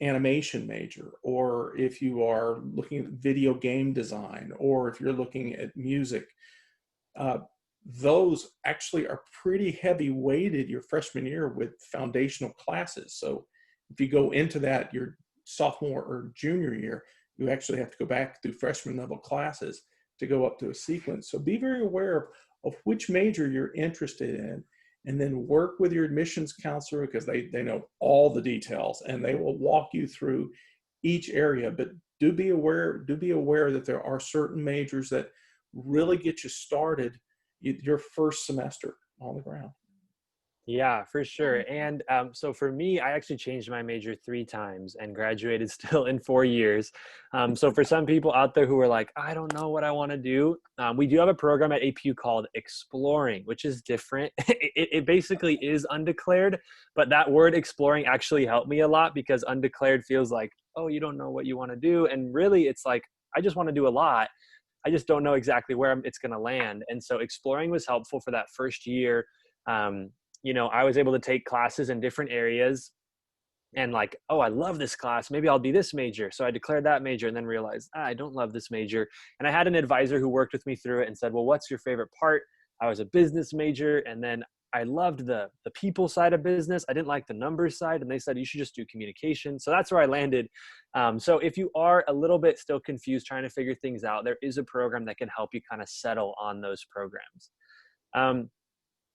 animation major, or if you are looking at video game design, or if you're looking at music, those actually are pretty heavy weighted your freshman year with foundational classes. So if you go into that your sophomore or junior year, you actually have to go back through freshman level classes to go up to a sequence. So be very aware of which major you're interested in, and then work with your admissions counselor, because they know all the details and they will walk you through each area. But do be aware that there are certain majors that really get you started your first semester on the ground. Yeah, for sure. And so for me, I actually changed my major 3 times and graduated still in 4 years. So for some people out there who are like, I don't know what I want to do, we do have a program at APU called Exploring, which is different. It basically is undeclared, but that word exploring actually helped me a lot because undeclared feels like, oh, you don't know what you want to do. And really, it's like, I just want to do a lot. I just don't know exactly where it's going to land. And so exploring was helpful for that first year. I was able to take classes in different areas and like, oh, I love this class. Maybe I'll be this major. So I declared that major and then realized, I don't love this major. And I had an advisor who worked with me through it and said, well, what's your favorite part? I was a business major. And then I loved the people side of business. I didn't like the numbers side. And they said, you should just do communication. So that's where I landed. So if you are a little bit still confused, trying to figure things out, there is a program that can help you kind of settle on those programs.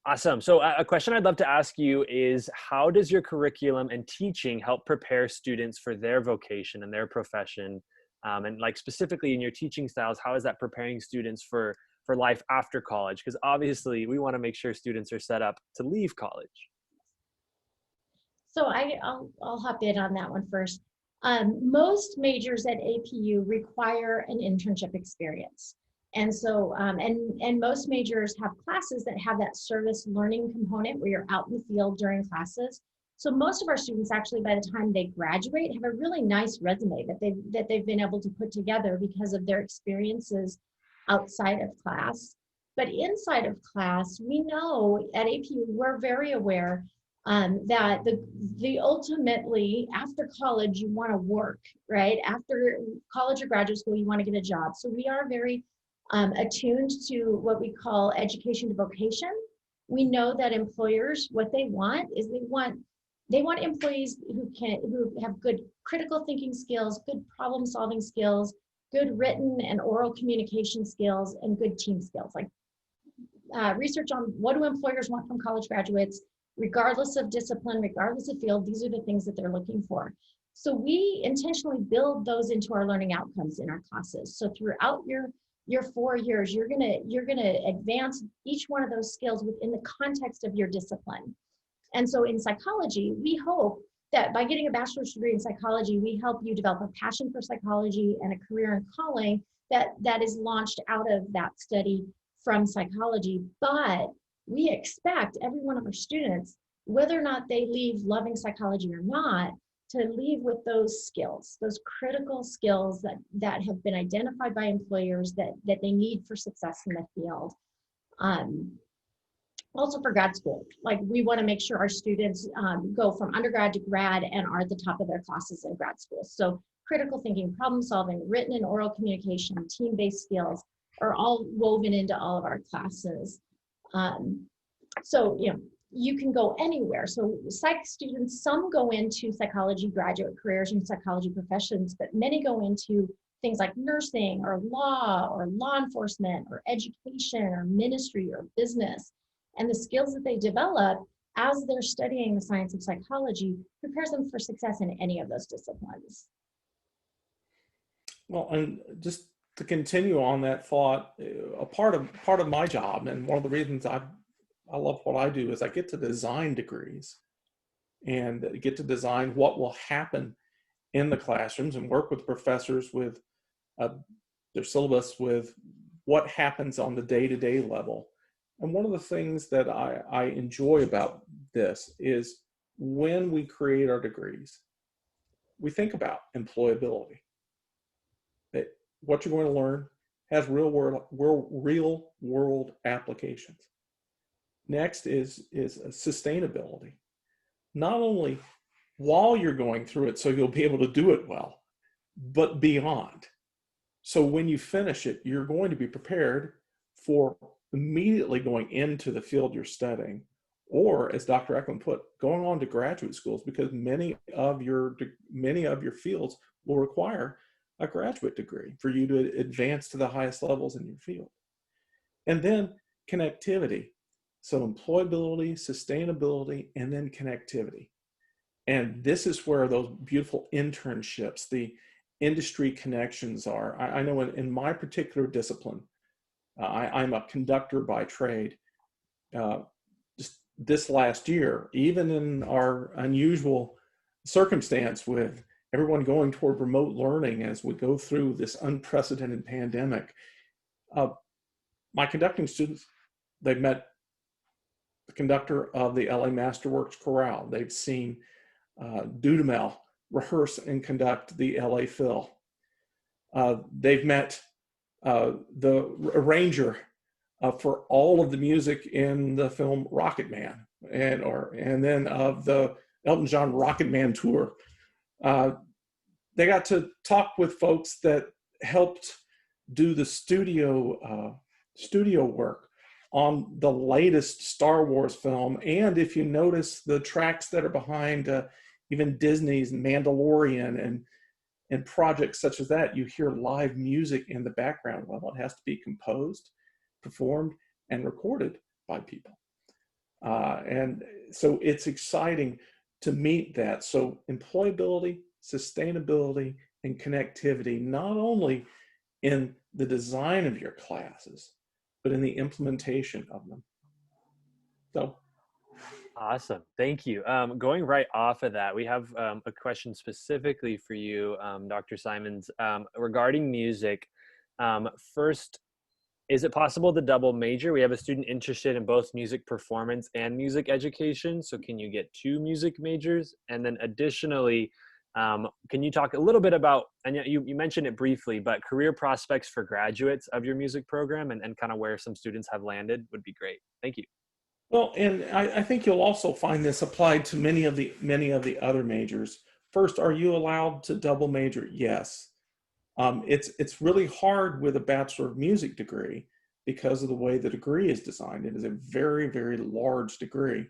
Awesome. So a question I'd love to ask you is, how does your curriculum and teaching help prepare students for their vocation and their profession? And like specifically in your teaching styles, how is that preparing students for life after college? Because obviously we want to make sure students are set up to leave college. So I'll hop in on that one first. Most majors at APU require an internship experience. And so, and most majors have classes that have that service learning component where you're out in the field during classes. So most of our students actually, by the time they graduate, have a really nice resume that they've been able to put together because of their experiences outside of class. But inside of class, we know at APU, we're very aware that the ultimately after college, you want to work, right? After college or graduate school, you want to get a job. So we are very attuned to what we call education to vocation. We know that employers, what they want is they want employees who have good critical thinking skills, good problem solving skills, good written and oral communication skills, and good team skills. Like research on what do employers want from college graduates, regardless of discipline, regardless of field, these are the things that they're looking for. So we intentionally build those into our learning outcomes in our classes. So throughout your 4 years, you're gonna advance each one of those skills within the context of your discipline. And so in psychology, we hope that by getting a bachelor's degree in psychology, we help you develop a passion for psychology and a career and calling that is launched out of that study from psychology. But we expect every one of our students, whether or not they leave loving psychology or not, to leave with those skills, those critical skills that have been identified by employers that they need for success in the field. Also for grad school, like we want to make sure our students go from undergrad to grad and are at the top of their classes in grad school. So critical thinking, problem solving, written and oral communication, team-based skills are all woven into all of our classes. So, you can go anywhere. So psych students, some go into psychology graduate careers and psychology professions, but many go into things like nursing or law enforcement or education or ministry or business. And the skills that they develop as they're studying the science of psychology prepares them for success in any of those disciplines. Well, and just to continue on that thought, a part of my job, and one of the reasons I love what I do, is I get to design degrees and get to design what will happen in the classrooms and work with professors with their syllabus, with what happens on the day-to-day level. And one of the things that I enjoy about this is when we create our degrees, we think about employability. What you're going to learn has real world applications. Next is sustainability. Not only while you're going through it so you'll be able to do it well, but beyond. So when you finish it, you're going to be prepared for immediately going into the field you're studying, or as Dr. Eklund put, going on to graduate schools, because many of your fields will require a graduate degree for you to advance to the highest levels in your field. And then connectivity. So employability, sustainability, and then connectivity. And this is where those beautiful internships, the industry connections are. I know in my particular discipline, I'm a conductor by trade. Just this last year, even in our unusual circumstance with everyone going toward remote learning as we go through this unprecedented pandemic, my conducting students, they've met the conductor of the LA Masterworks Chorale. They've seen Dudamel rehearse and conduct the LA Phil. They've met the arranger for all of the music in the film Rocket Man, and then of the Elton John Rocket Man tour. They got to talk with folks that helped do the studio work on the latest Star Wars film. And if you notice the tracks that are behind even Disney's Mandalorian and projects such as that, you hear live music in the background. Well, it has to be composed, performed, and recorded by people. And so it's exciting to meet that. So employability, sustainability, and connectivity, not only in the design of your classes, but in the implementation of them. So. Awesome. Thank you. Going right off of that, we have a question specifically for you, Dr. Simons, regarding music. First, is it possible to double major? We have a student interested in both music performance and music education. So can you get 2 music majors? And then additionally, can you talk a little bit about, and you mentioned it briefly, but career prospects for graduates of your music program and kind of where some students have landed would be great. Thank you. Well, and I think you'll also find this applied to many of the other majors. First, are you allowed to double major? Yes. It's really hard with a Bachelor of Music degree because of the way the degree is designed. It is a very, very large degree.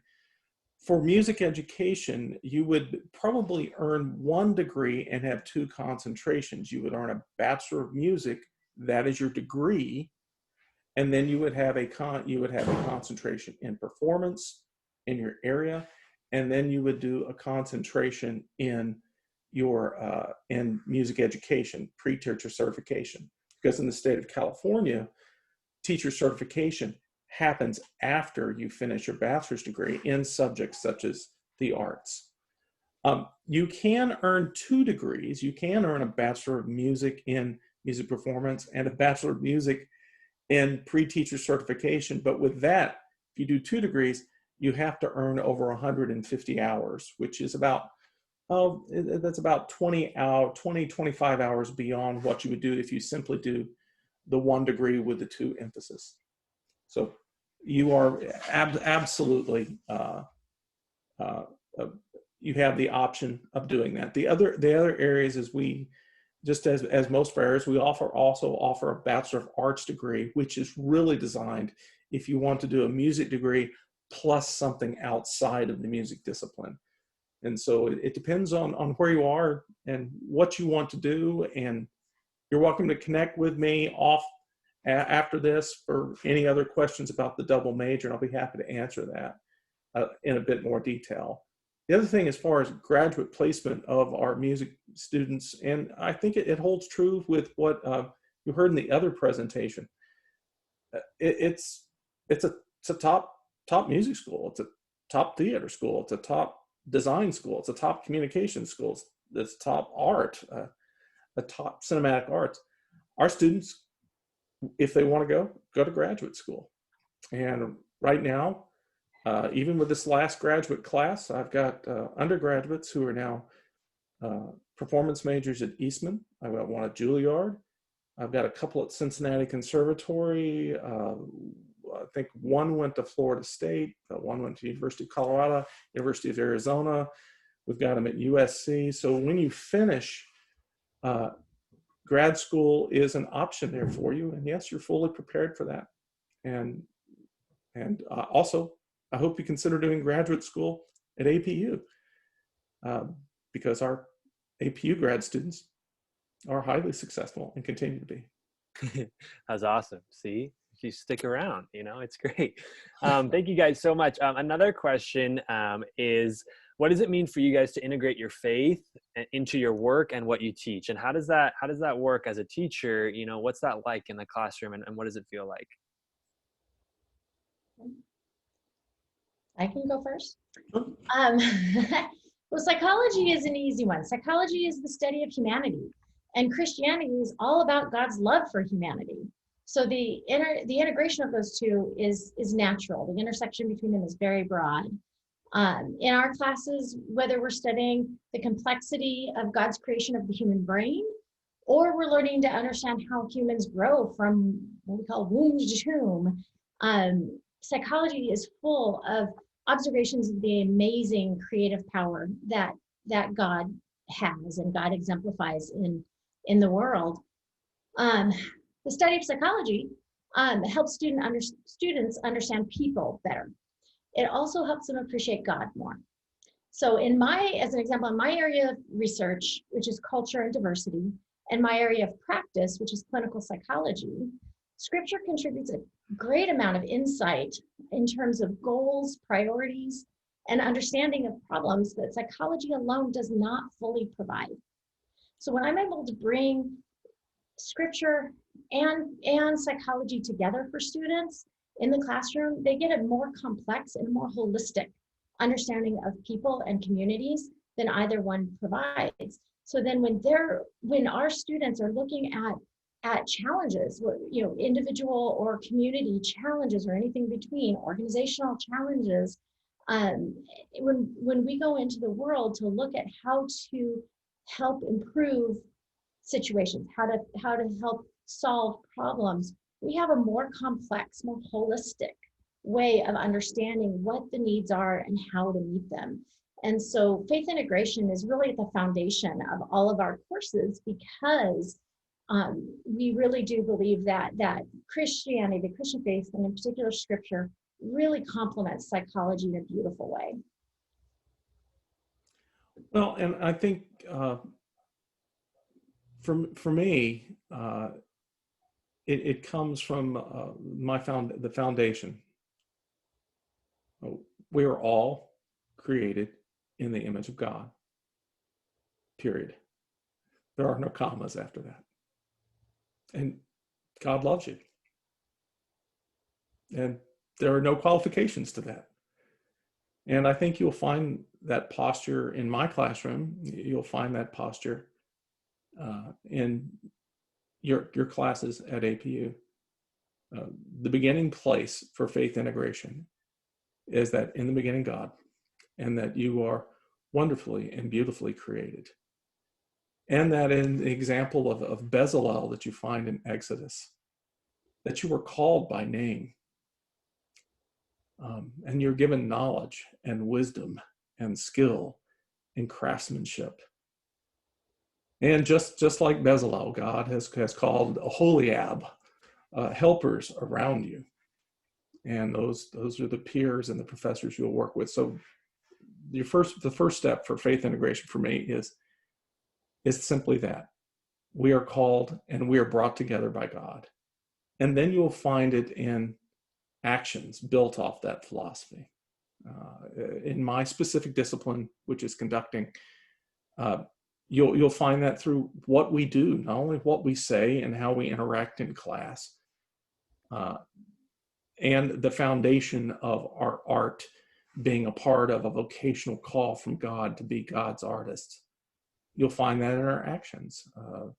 For music education, you would probably earn 1 degree and have 2 concentrations. You would earn a Bachelor of Music, that is your degree, and then you would have a concentration in performance in your area, and then you would do a concentration in your in music education, pre-teacher certification. Because in the state of California, teacher certification happens after you finish your bachelor's degree in subjects such as the arts. You can earn 2 degrees. You can earn a Bachelor of Music in music performance and a Bachelor of Music in pre-teacher certification. But with that, if you do 2 degrees, you have to earn over 150 hours, which is about, that's about 25 hours beyond what you would do if you simply do the 1 degree with the 2 emphasis. So you are absolutely, you have the option of doing that. The other areas is just as most areas, we also offer a Bachelor of Arts degree, which is really designed if you want to do a music degree plus something outside of the music discipline. And so it depends on where you are and what you want to do. And you're welcome to connect with me after this for any other questions about the double major, and I'll be happy to answer that in a bit more detail. The other thing, as far as graduate placement of our music students, and I think it holds true with what you heard in the other presentation. It's a top music school. It's a top theater school. It's a top design school. It's a top communication school. It's top art, a top cinematic arts. Our students, if they want to go to graduate school. And right now, even with this last graduate class, I've got undergraduates who are now performance majors at Eastman. I've got one at Juilliard. I've got a couple at Cincinnati Conservatory. I think one went to Florida State. One went to University of Colorado, University of Arizona. We've got them at USC. So when you finish, grad school is an option there for you. And yes, you're fully prepared for that. And also, I hope you consider doing graduate school at APU because our APU grad students are highly successful and continue to be. That's awesome. See, if you stick around, it's great. Thank you guys so much. Another question is, what does it mean for you guys to integrate your faith into your work and what you teach? And how does that work as a teacher? What's that like in the classroom, and what does it feel like? I can go first. Well, psychology is an easy one. Psychology is the study of humanity, and Christianity is all about God's love for humanity. So the integration of those two is natural. The intersection between them is very broad. In our classes, whether we're studying the complexity of God's creation of the human brain, or we're learning to understand how humans grow from what we call womb to tomb, psychology is full of observations of the amazing creative power that God has and God exemplifies in the world. The study of psychology helps students understand people better. It also helps them appreciate God more. So as an example, in my area of research, which is culture and diversity, and my area of practice, which is clinical psychology, Scripture contributes a great amount of insight in terms of goals, priorities, and understanding of problems that psychology alone does not fully provide. So when I'm able to bring Scripture and psychology together for students in the classroom, they get a more complex and more holistic understanding of people and communities than either one provides. So then when our students are looking at challenges, individual or community challenges or anything between, organizational challenges, when we go into the world to look at how to help improve situations, how to help solve problems, we have a more complex, more holistic way of understanding what the needs are and how to meet them. And so faith integration is really at the foundation of all of our courses, because we really do believe that Christianity, the Christian faith, and in particular Scripture, really complements psychology in a beautiful way. Well, and I think for me, it comes from the foundation. We are all created in the image of God, period. There are no commas after that. And God loves you. And there are no qualifications to that. And I think you'll find that posture in my classroom. You'll find that posture in your classes at APU. The beginning place for faith integration is that in the beginning God, and that you are wonderfully and beautifully created. And that in the example of Bezalel that you find in Exodus, that you were called by name. And you're given knowledge and wisdom and skill and craftsmanship. And just like Bezalel, God has called Aholiab, helpers around you. And those are the peers and the professors you'll work with. So the first step for faith integration for me is simply that. We are called and we are brought together by God. And then you'll find it in actions built off that philosophy. In my specific discipline, which is conducting, you'll find that through what we do, not only what we say and how we interact in class, and the foundation of our art being a part of a vocational call from God to be God's artists. You'll find that in our actions. I'll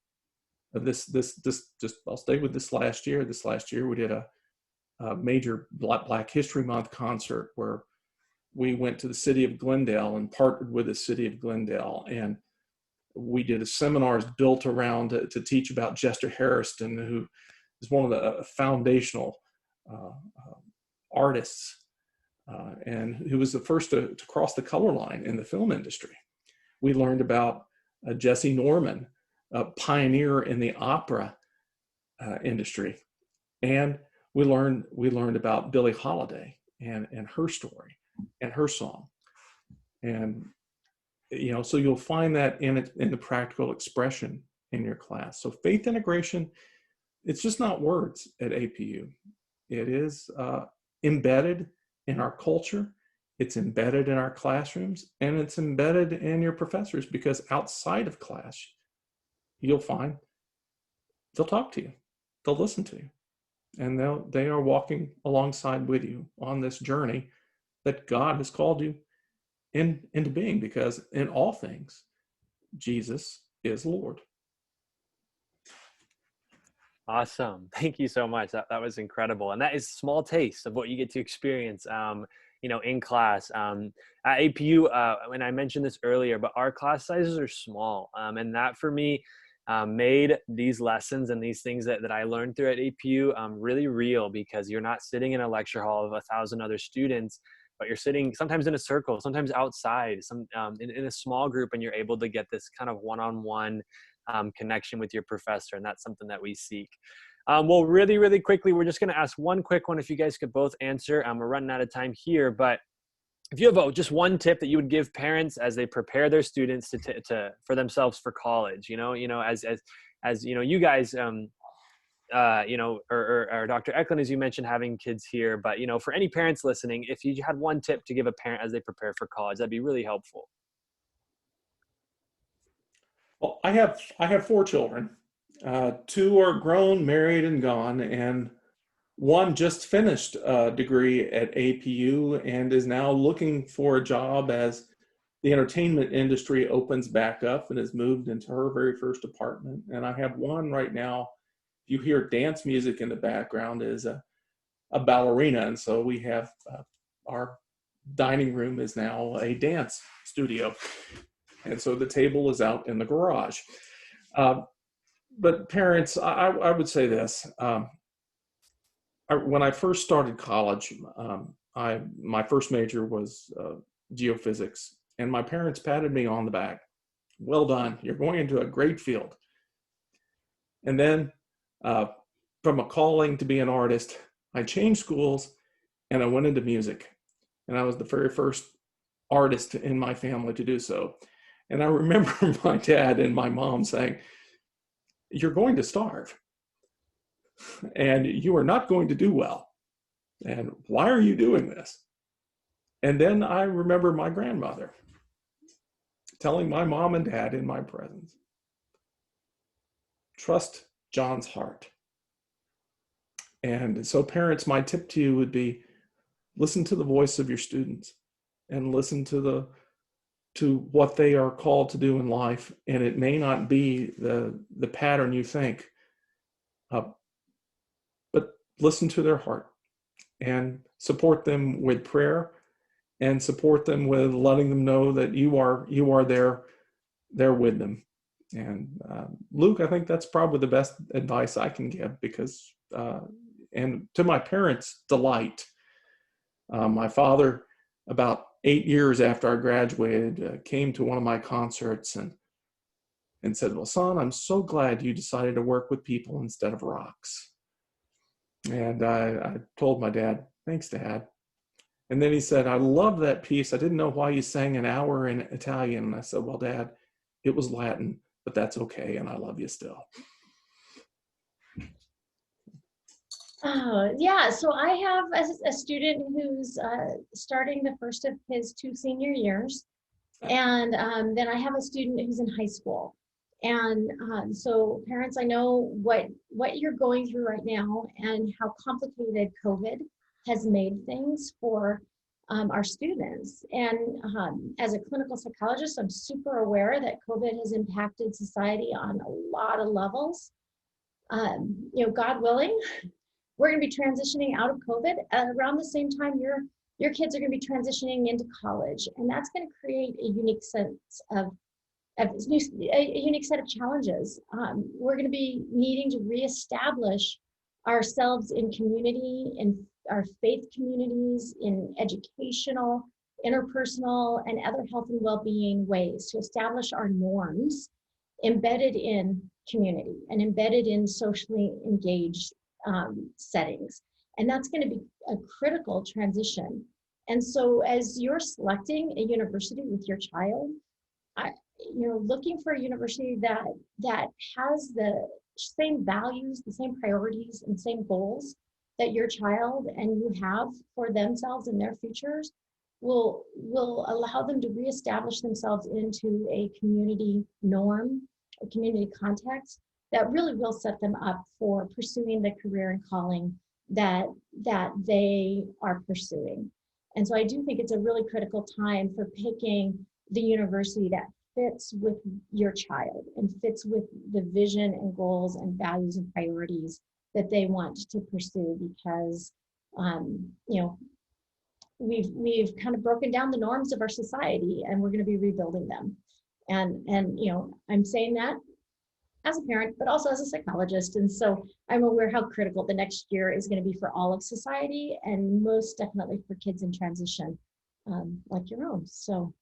stay with this last year. This last year we did a major Black History Month concert where we went to the city of Glendale and partnered with the city of Glendale, and we did seminars built around to teach about Chester Hairston, who is one of the foundational artists, and who was the first to cross the color line in the film industry. We learned about Jesse Norman, a pioneer in the opera industry, and we learned about Billie Holiday and her story and her song. And so you'll find that in the practical expression in your class. So faith integration, it's just not words at APU. It is embedded in our culture, it's embedded in our classrooms, and it's embedded in your professors, because outside of class, you'll find they'll talk to you, they'll listen to you, and they are walking alongside with you on this journey that God has called you into being, because in all things, Jesus is Lord. Awesome. Thank you so much. That was incredible. And that is a small taste of what you get to experience, in class. At APU, and I mentioned this earlier, but our class sizes are small. And that for me made these lessons and these things that I learned through at APU really real, because you're not sitting in a lecture hall of 1,000 other students, but you're sitting sometimes in a circle, sometimes outside, in a small group, and you're able to get this kind of one-on-one connection with your professor. And that's something that we seek. Well, really, really quickly, we're just going to ask one quick one if you guys could both answer. We're running out of time here, but if you have just one tip that you would give parents as they prepare their students for themselves for college, as you guys, or Dr. Eklund, as you mentioned, having kids here, but for any parents listening, if you had one tip to give a parent as they prepare for college, that'd be really helpful. Well, I have 4 children. 2 are grown, married, and gone, and one just finished a degree at APU and is now looking for a job as the entertainment industry opens back up, and has moved into her very first apartment. And I have one right now, you hear dance music in the background, is a ballerina. And so we have our dining room is now a dance studio. And so the table is out in the garage. But parents, I would say this. When I first started college, my first major was geophysics. And my parents patted me on the back. Well done. You're going into a great field. And then from a calling to be an artist, I changed schools and I went into music. And I was the very first artist in my family to do so. And I remember my dad and my mom saying, "You're going to starve. And you are not going to do well. And why are you doing this?" And then I remember my grandmother telling my mom and dad in my presence, "Trust John's heart." And so parents, my tip to you would be, listen to the voice of your students and listen to what they are called to do in life. And it may not be the pattern you think, but listen to their heart and support them with prayer, and support them with letting them know that you are there with them. And Luke, I think that's probably the best advice I can give, because and to my parents' delight, my father, about 8 years after I graduated, came to one of my concerts and said, "Well, son, I'm so glad you decided to work with people instead of rocks." And I told my dad, "Thanks, Dad." And then he said, "I love that piece. I didn't know why you sang an hour in Italian." And I said, "Well, Dad, it was Latin, but that's okay, and I love you still." Oh, yeah. So I have a student who's starting the first of his 2 senior years. And then I have a student who's in high school. And so parents, I know what you're going through right now and how complicated COVID has made things for our students. And as a clinical psychologist, I'm super aware that COVID has impacted society on a lot of levels. God willing, we're going to be transitioning out of COVID around the same time your kids are going to be transitioning into college, and that's going to create a unique sense a unique set of challenges. We're going to be needing to reestablish ourselves in community, in our faith communities, in educational, interpersonal, and other health and well-being ways to establish our norms embedded in community and embedded in socially engaged settings. And that's going to be a critical transition. And so as you're selecting a university with your child, looking for a university that has the same values, the same priorities, and same goals that your child and you have for themselves and their futures will allow them to reestablish themselves into a community norm, a community context that really will set them up for pursuing the career and calling that they are pursuing. And so I do think it's a really critical time for picking the university that fits with your child and fits with the vision and goals and values and priorities that they want to pursue, because you know, we've kind of broken down the norms of our society, and we're going to be rebuilding them. And you know, I'm saying that as a parent, but also as a psychologist. And so I'm aware how critical the next year is going to be for all of society, and most definitely for kids in transition, like your own. So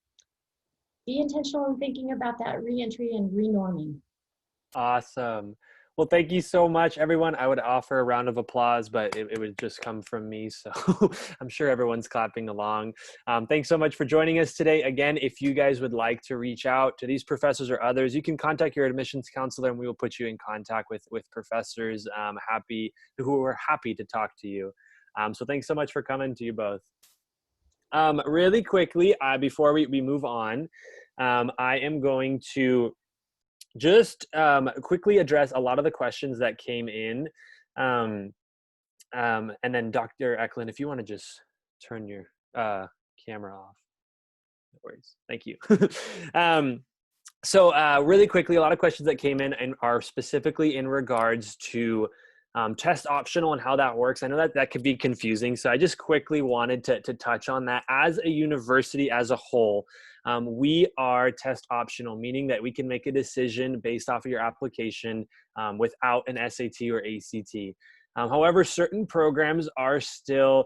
be intentional in thinking about that reentry and renorming. Awesome. Well, thank you so much, everyone. I would offer a round of applause, but it would just come from me. So I'm sure everyone's clapping along. Thanks so much for joining us today. Again, if you guys would like to reach out to these professors or others, you can contact your admissions counselor, and we will put you in contact with professors who are happy to talk to you. So thanks so much for coming, to you both. Really quickly, before we move on, I am going to just quickly address a lot of the questions that came in. And then Dr. Eklund, if you want to just turn your camera off. No worries. Thank you. So really quickly, a lot of questions that came in and are specifically in regards to test optional and how that works. I know that could be confusing, so I just quickly wanted to touch on that. As a university as a whole, we are test optional, meaning that we can make a decision based off of your application without an SAT or ACT. However, certain programs are still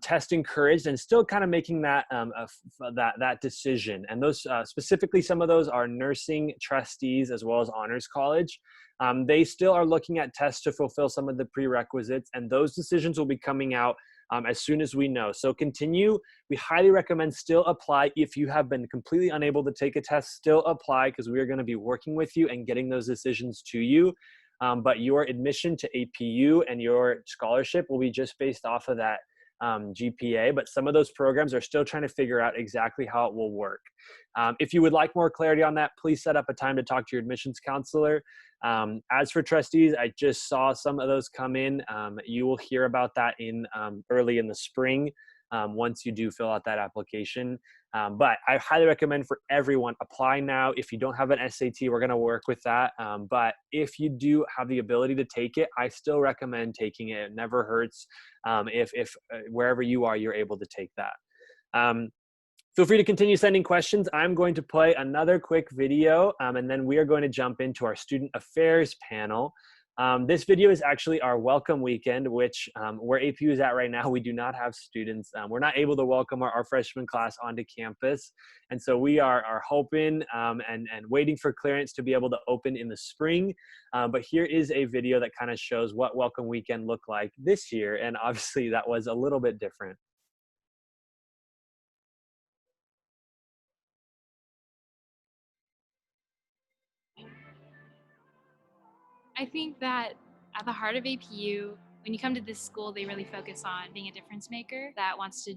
test encouraged and still kind of making that that decision. And those specifically, some of those are nursing trustees as well as honors college. They still are looking at tests to fulfill some of the prerequisites, and those decisions will be coming out as soon as we know. So continue. We highly recommend still apply. If you have been completely unable to take a test, still apply, because we are going to be working with you and getting those decisions to you. But your admission to APU and your scholarship will be just based off of that GPA, but some of those programs are still trying to figure out exactly how it will work. If you would like more clarity on that, please set up a time to talk to your admissions counselor. As for trustees, I just saw some of those come in. You will hear about that in early in the spring once you do fill out that application. But I highly recommend for everyone, apply now. If you don't have an SAT, we're going to work with that. But if you do have the ability to take it, I still recommend taking it. It never hurts if wherever you are, you're able to take that. Feel free to continue sending questions. I'm going to play another quick video, and then we are going to jump into our student affairs panel. This video is actually our welcome weekend, which where APU is at right now, we do not have students. We're not able to welcome our freshman class onto campus. And so we are hoping and waiting for clearance to be able to open in the spring. But here is a video that kind of shows what welcome weekend looked like this year. And obviously that was a little bit different. I think that at the heart of APU, when you come to this school, they really focus on being a difference maker that wants to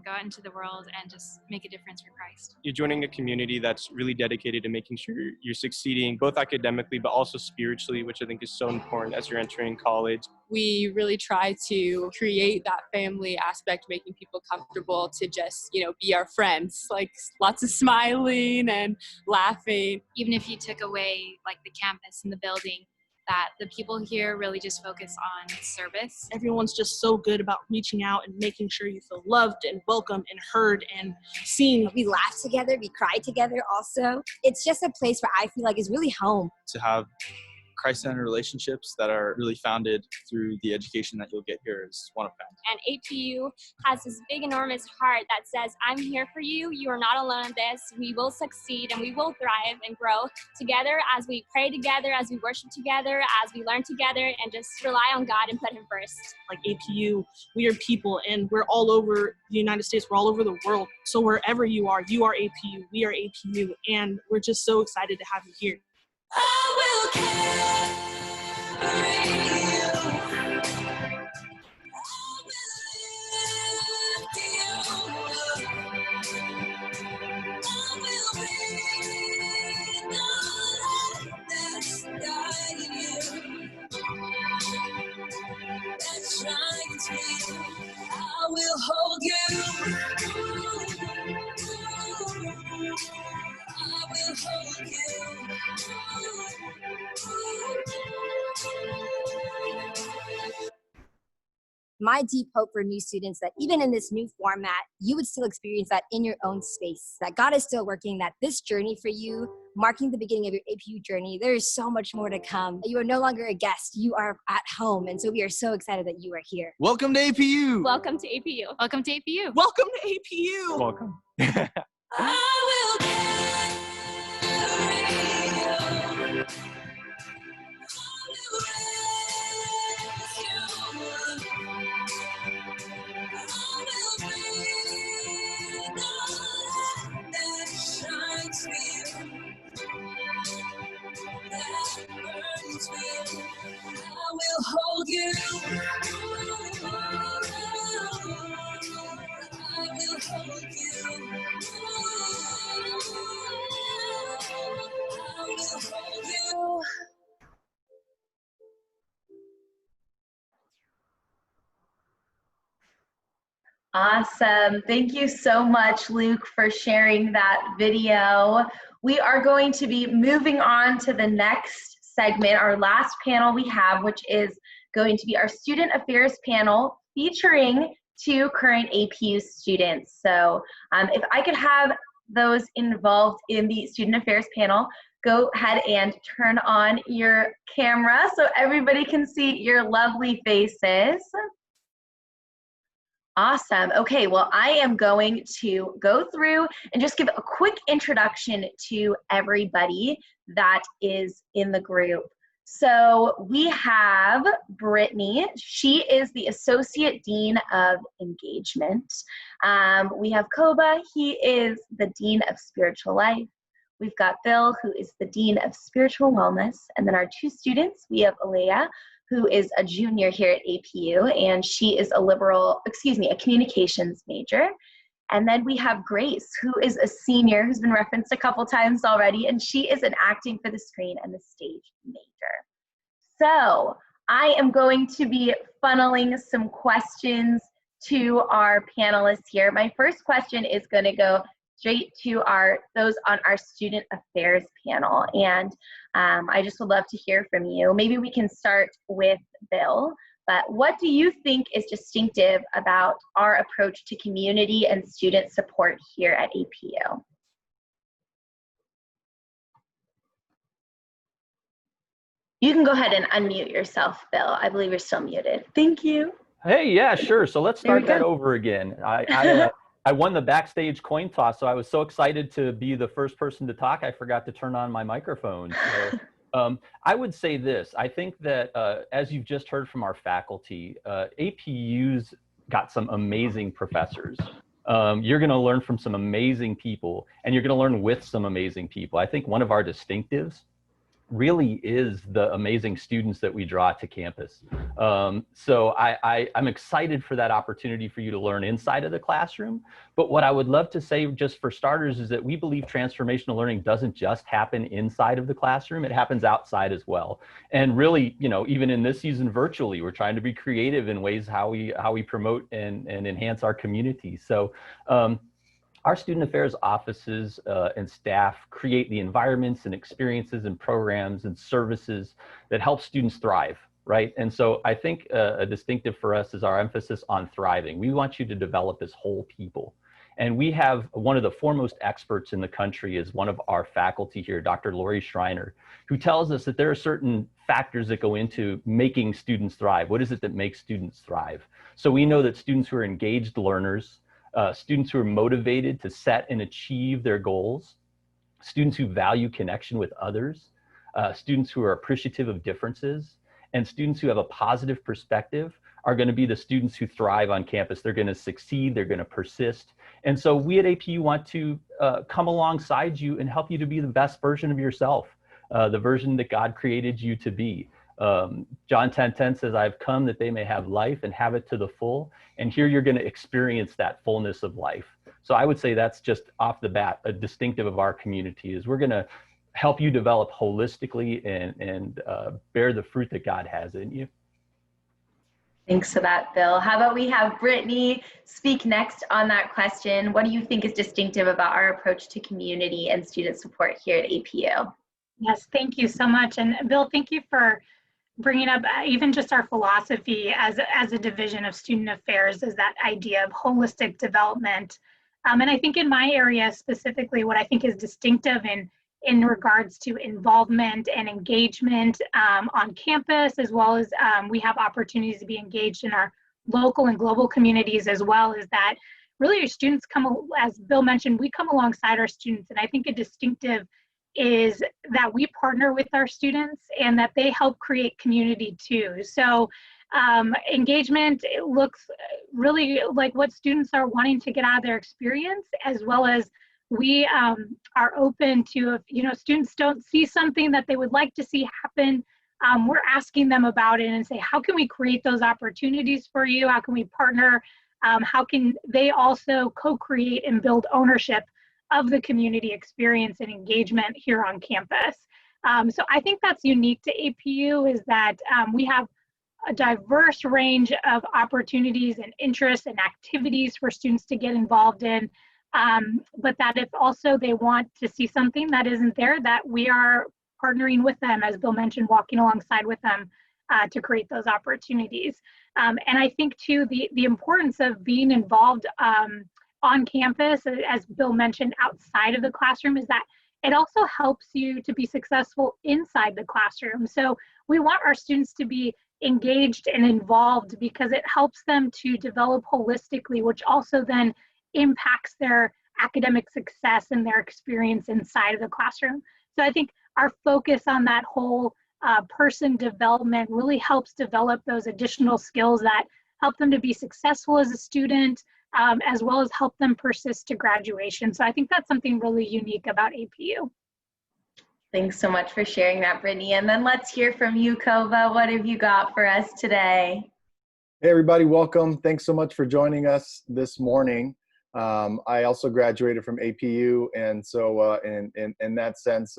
go out into the world and just make a difference for Christ. You're joining a community that's really dedicated to making sure you're succeeding, both academically, but also spiritually, which I think is so important as you're entering college. We really try to create that family aspect, making people comfortable to just, be our friends, like lots of smiling and laughing. Even if you took away like the campus and the building, that the people here really just focus on service. Everyone's just so good about reaching out and making sure you feel loved and welcome and heard and seen. We laugh together, we cry together also. It's just a place where I feel like is really home. To have Christ-centered relationships that are really founded through the education that you'll get here is one of them. And APU has this big, enormous heart that says, I'm here for you. You are not alone in this. We will succeed and we will thrive and grow together as we pray together, as we worship together, as we learn together, and just rely on God and put Him first. Like APU, we are people, and we're all over the United States. We're all over the world. So wherever you are APU, we are APU, and we're just so excited to have you here. I will carry you. I will be the light that's guiding you, that shines through you. I will hold you. I will hold you. My deep hope for new students that even in this new format, you would still experience that in your own space, that God is still working, that this journey for you, marking the beginning of your APU journey, there is so much more to come. You are no longer a guest, you are at home. And so we are so excited that you are here. Welcome to APU. Welcome to APU. Welcome to APU. Welcome to APU. Welcome. I will hold you. I will hold you. I will hold you. Awesome. Thank you so much, Luke, for sharing that video. We are going to be moving on to the next segment, our last panel we have, which is going to be our Student Affairs panel featuring 2 current APU students. So if I could have those involved in the Student Affairs panel, go ahead and turn on your camera so everybody can see your lovely faces. Awesome. Okay, well, I am going to go through and just give a quick introduction to everybody that is in the group. So we have Brittany. She is the Associate Dean of Engagement. We have Koba. He is the Dean of Spiritual Life. We've got Bill, who is the Dean of Spiritual Wellness. And then our 2 students, we have Alea, who is a junior here at APU, and she is a communications major. And then we have Grace, who is a senior, who's been referenced a couple times already, and she is an acting for the screen and the stage major. So I am going to be funneling some questions to our panelists here. My first question is going to go straight to those on our Student Affairs panel. And I just would love to hear from you. Maybe we can start with Bill, but what do you think is distinctive about our approach to community and student support here at APU? You can go ahead and unmute yourself, Bill. I believe you're still muted. Thank you. Hey, yeah, sure. So let's start that over again. I won the backstage coin toss, so I was so excited to be the first person to talk, I forgot to turn on my microphone. So I would say this. I think that as you've just heard from our faculty, APU's got some amazing professors. You're going to learn from some amazing people, and you're going to learn with some amazing people. I think one of our distinctives really is the amazing students that we draw to campus. So I'm excited for that opportunity for you to learn inside of the classroom. But what I would love to say just for starters is that we believe transformational learning doesn't just happen inside of the classroom, it happens outside as well. And really, you know, even in this season virtually, we're trying to be creative in ways how we promote and enhance our community. So our student affairs offices and staff create the environments and experiences and programs and services that help students thrive, right? And so I think a distinctive for us is our emphasis on thriving. We want you to develop as whole people. And we have one of the foremost experts in the country is one of our faculty here, Dr. Lori Schreiner, who tells us that there are certain factors that go into making students thrive. What is it that makes students thrive? So we know that students who are engaged learners, students who are motivated to set and achieve their goals, students who value connection with others, students who are appreciative of differences, and students who have a positive perspective are going to be the students who thrive on campus. They're going to succeed, they're going to persist. And so we at APU want to come alongside you and help you to be the best version of yourself, the version that God created you to be. John 10:10 says, I've come that they may have life and have it to the full. And here you're going to experience that fullness of life. So I would say that's just off the bat, a distinctive of our community is we're going to help you develop holistically and bear the fruit that God has in you. Thanks for that, Bill. How about we have Brittany speak next on that question. What do you think is distinctive about our approach to community and student support here at APU? Yes, thank you so much. And Bill, thank you for bringing up even just our philosophy as a division of student affairs is that idea of holistic development. And I think in my area specifically, what I think is distinctive in regards to involvement and engagement on campus, as well as we have opportunities to be engaged in our local and global communities as well, is that really our students come, as Bill mentioned, we come alongside our students. And I think a distinctive is that we partner with our students and that they help create community too. So engagement, it looks really like what students are wanting to get out of their experience, as well as we are open to, if students don't see something that they would like to see happen, we're asking them about it and say, how can we create those opportunities for you? How can we partner? How can they also co-create and build ownership of the community experience and engagement here on campus? So I think that's unique to APU, is that we have a diverse range of opportunities and interests and activities for students to get involved in. But that if also they want to see something that isn't there, that we are partnering with them, as Bill mentioned, walking alongside with them to create those opportunities. And I think too, the importance of being involved on campus, as Bill mentioned, outside of the classroom, is that it also helps you to be successful inside the classroom. So we want our students to be engaged and involved because it helps them to develop holistically, which also then impacts their academic success and their experience inside of the classroom. So I think our focus on that whole person development really helps develop those additional skills that help them to be successful as a student, as well as help them persist to graduation. So I think that's something really unique about APU. Thanks so much for sharing that, Brittany. And then let's hear from you, Kova. What have you got for us today? Hey, everybody, welcome. Thanks so much for joining us this morning. I also graduated from APU, and so in that sense,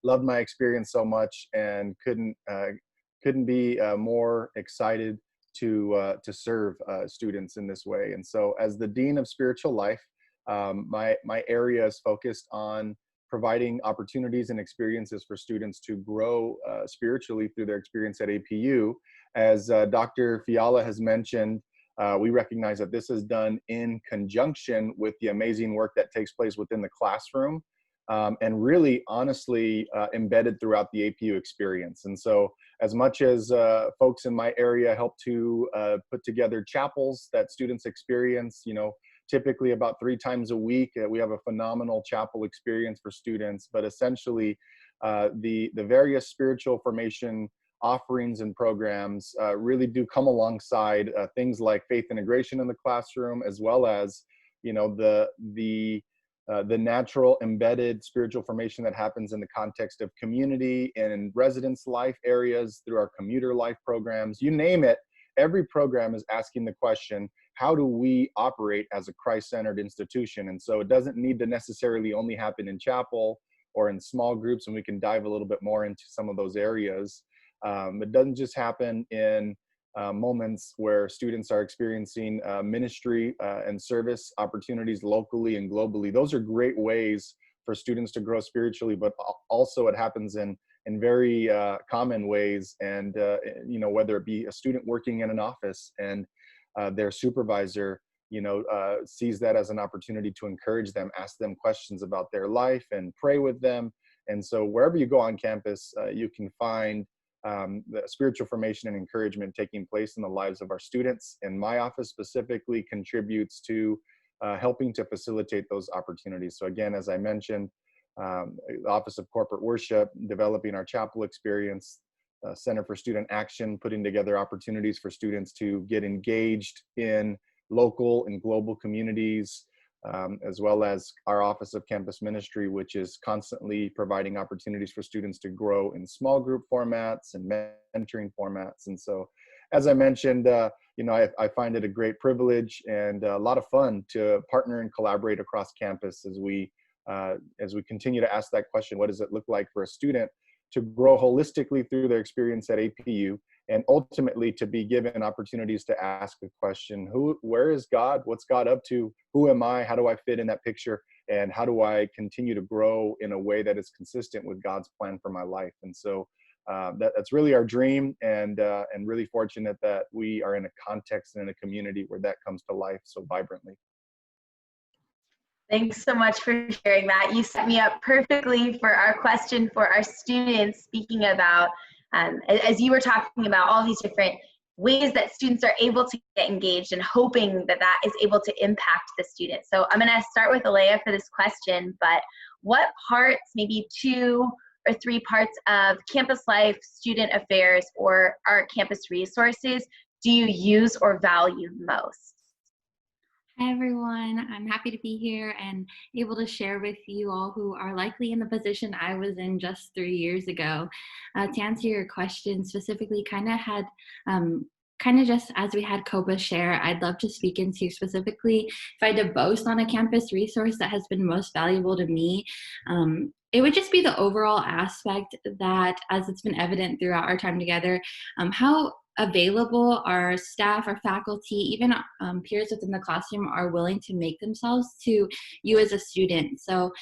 loved my experience so much and couldn't be more excited to serve students in this way. And so as the Dean of Spiritual Life, my area is focused on providing opportunities and experiences for students to grow spiritually through their experience at APU. As Dr. Fiala has mentioned, we recognize that this is done in conjunction with the amazing work that takes place within the classroom, and really honestly embedded throughout the APU experience. And so as much as folks in my area help to put together chapels that students experience, typically about 3 times a week, we have a phenomenal chapel experience for students, but essentially the various spiritual formation offerings and programs really do come alongside things like faith integration in the classroom, as well as the natural embedded spiritual formation that happens in the context of community and in residence life areas through our commuter life programs. You name it, every program is asking the question, how do we operate as a Christ-centered institution? And so it doesn't need to necessarily only happen in chapel or in small groups, and we can dive a little bit more into some of those areas. It doesn't just happen in moments where students are experiencing ministry and service opportunities locally and globally. Those are great ways for students to grow spiritually, but also it happens in very common ways. And whether it be a student working in an office and their supervisor sees that as an opportunity to encourage them, ask them questions about their life and pray with them. And so wherever you go on campus, you can find the spiritual formation and encouragement taking place in the lives of our students. And my office specifically contributes to helping to facilitate those opportunities. So again, as I mentioned, the Office of Corporate Worship, developing our chapel experience, Center for Student Action, putting together opportunities for students to get engaged in local and global communities, as well as our Office of Campus Ministry, which is constantly providing opportunities for students to grow in small group formats and mentoring formats. And so, as I mentioned, I find it a great privilege and a lot of fun to partner and collaborate across campus as we continue to ask that question, what does it look like for a student to grow holistically through their experience at APU and ultimately to be given opportunities to ask a question: where is God? What's God up to? Who am I? How do I fit in that picture? And how do I continue to grow in a way that is consistent with God's plan for my life? And so that's really our dream, and really fortunate that we are in a context and in a community where that comes to life so vibrantly. Thanks so much for sharing that. You set me up perfectly for our question for our students, speaking about, as you were talking about all these different ways that students are able to get engaged and hoping that that is able to impact the student. So I'm going to start with Alea for this question, but what parts, maybe 2 or 3 parts of campus life, student affairs, or our campus resources do you use or value most? Hi everyone, I'm happy to be here and able to share with you all who are likely in the position I was in just 3 years ago. To answer your question specifically, kind of just as we had Koba share, I'd love to speak into specifically if I had to boast on a campus resource that has been most valuable to me. It would just be the overall aspect that, as it's been evident throughout our time together, how available our staff, our faculty, even peers within the classroom are willing to make themselves to you as a student. So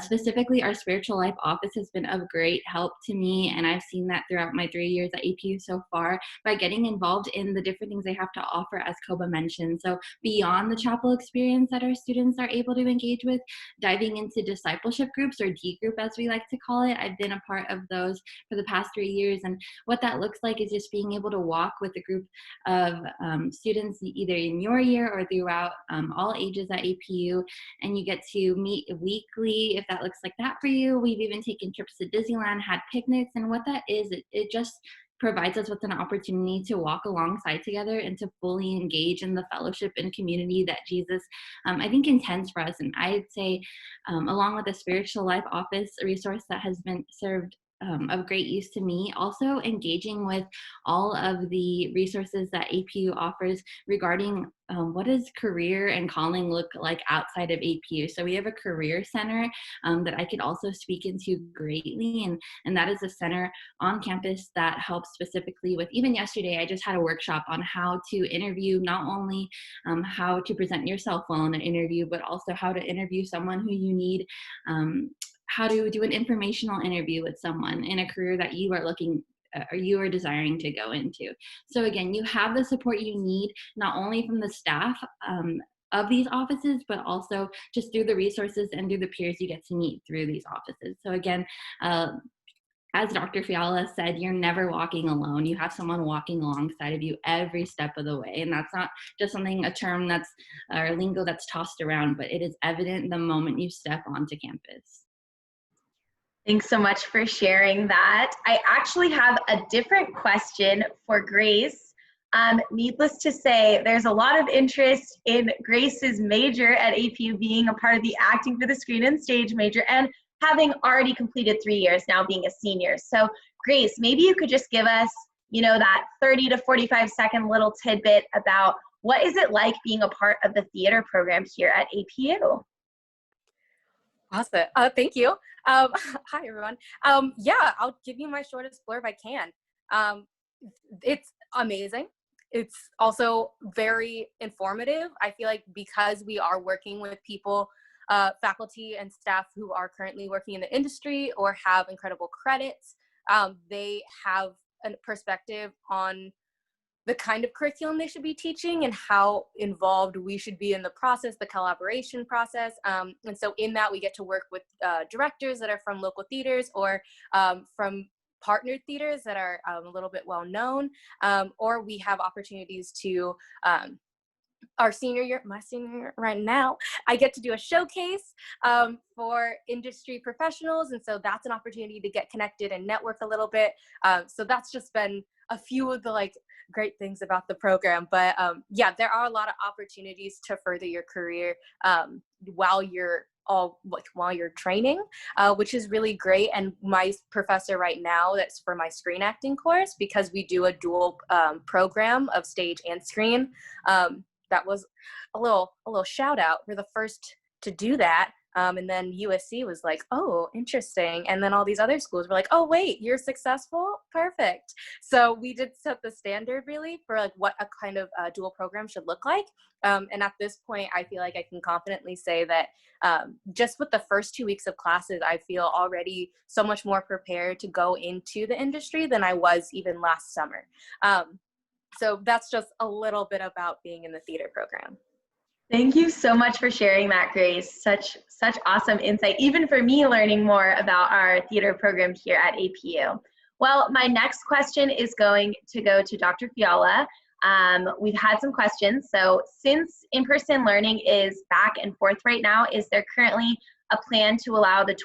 specifically, our spiritual life office has been of great help to me, and I've seen that throughout my 3 years at APU so far by getting involved in the different things they have to offer, as Koba mentioned. So beyond the chapel experience that our students are able to engage with, diving into discipleship groups, or D group as we like to call it. I've been a part of those for the past 3 years, and what that looks like is just being able to walk with a group of students either in your year or throughout all ages at APU, and you get to meet weekly if that looks like that for you. We've even taken trips to Disneyland, had picnics, and what that is, it just provides us with an opportunity to walk alongside together and to fully engage in the fellowship and community that Jesus, I think, intends for us. And I'd say, along with the spiritual life office resource that has been served of great use to me, also engaging with all of the resources that APU offers regarding what does career and calling look like outside of APU. So we have a career center that I could also speak into greatly, and that is a center on campus that helps specifically with, even yesterday I just had a workshop on how to interview, not only how to present yourself well in an interview, but also how to interview someone who you need, how to do an informational interview with someone in a career that you are looking or you are desiring to go into. So again, you have the support you need, not only from the staff of these offices, but also just through the resources and through the peers you get to meet through these offices. So again, as Dr. Fiala said, you're never walking alone. You have someone walking alongside of you every step of the way. And that's not just a term that's, or lingo that's tossed around, but it is evident the moment you step onto campus. Thanks so much for sharing that. I actually have a different question for Grace. Needless to say, there's a lot of interest in Grace's major at APU being a part of the Acting for the Screen and Stage major, and having already completed 3 years now being a senior. So Grace, maybe you could just give us, that 30 to 45 second little tidbit about what is it like being a part of the theater program here at APU? Awesome. Thank you. Hi, everyone. Yeah, I'll give you my shortest blurb I can. It's amazing. It's also very informative. I feel like because we are working with people, faculty and staff who are currently working in the industry or have incredible credits, they have a perspective on the kind of curriculum they should be teaching and how involved we should be in the process, the collaboration process. And so in that, we get to work with directors that are from local theaters or from partnered theaters that are a little bit well known, or we have opportunities to, our senior year, my senior year right now, I get to do a showcase for industry professionals. And so that's an opportunity to get connected and network a little bit. So that's just been a few of the great things about the program. But yeah, there are a lot of opportunities to further your career while you're training, which is really great. And my professor right now, that's for my screen acting course, because we do a dual program of stage and screen. That was a little shout out. We're the first to do that. And then USC was like, oh, interesting. And then all these other schools were like, oh, wait, you're successful? Perfect. So we did set the standard really for like what a kind of dual program should look like. And at this point, I feel like I can confidently say that just with the first 2 weeks of classes, I feel already so much more prepared to go into the industry than I was even last summer. So that's just a little bit about being in the theater program. Thank you so much for sharing that, Grace. Such awesome insight, even for me learning more about our theater program here at APU. Well, my next question is going to go to Dr. Fiala. We've had some questions. So since in-person learning is back and forth right now, is there currently a plan to allow the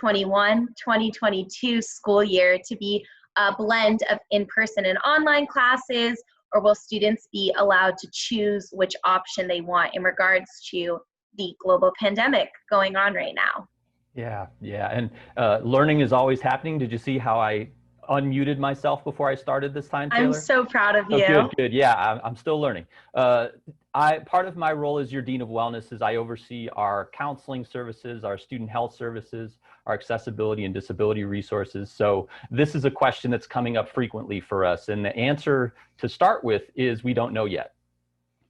2021-2022 school year to be a blend of in-person and online classes, or will students be allowed to choose which option they want in regards to the global pandemic going on right now? Yeah. And learning is always happening. Did you see how I unmuted myself before I started this time, Taylor? I'm so proud of you. Oh, good. Yeah, I'm still learning. Part of my role as your Dean of Wellness is I oversee our counseling services, our student health services, our accessibility and disability resources. So this is a question that's coming up frequently for us. And the answer to start with is we don't know yet.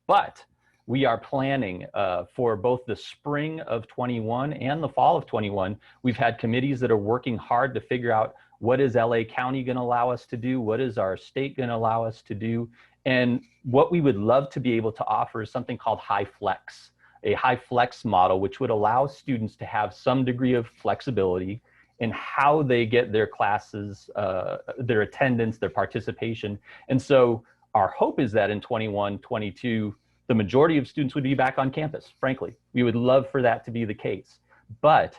But we are planning for both the spring of 21 and the fall of 21. We've had committees that are working hard to figure out what is LA County going to allow us to do? What is our state going to allow us to do? And what we would love to be able to offer is something called high flex, a high flex model, which would allow students to have some degree of flexibility in how they get their classes, their attendance, their participation. And so our hope is that in 21, 22, the majority of students would be back on campus, frankly. We would love for that to be the case. But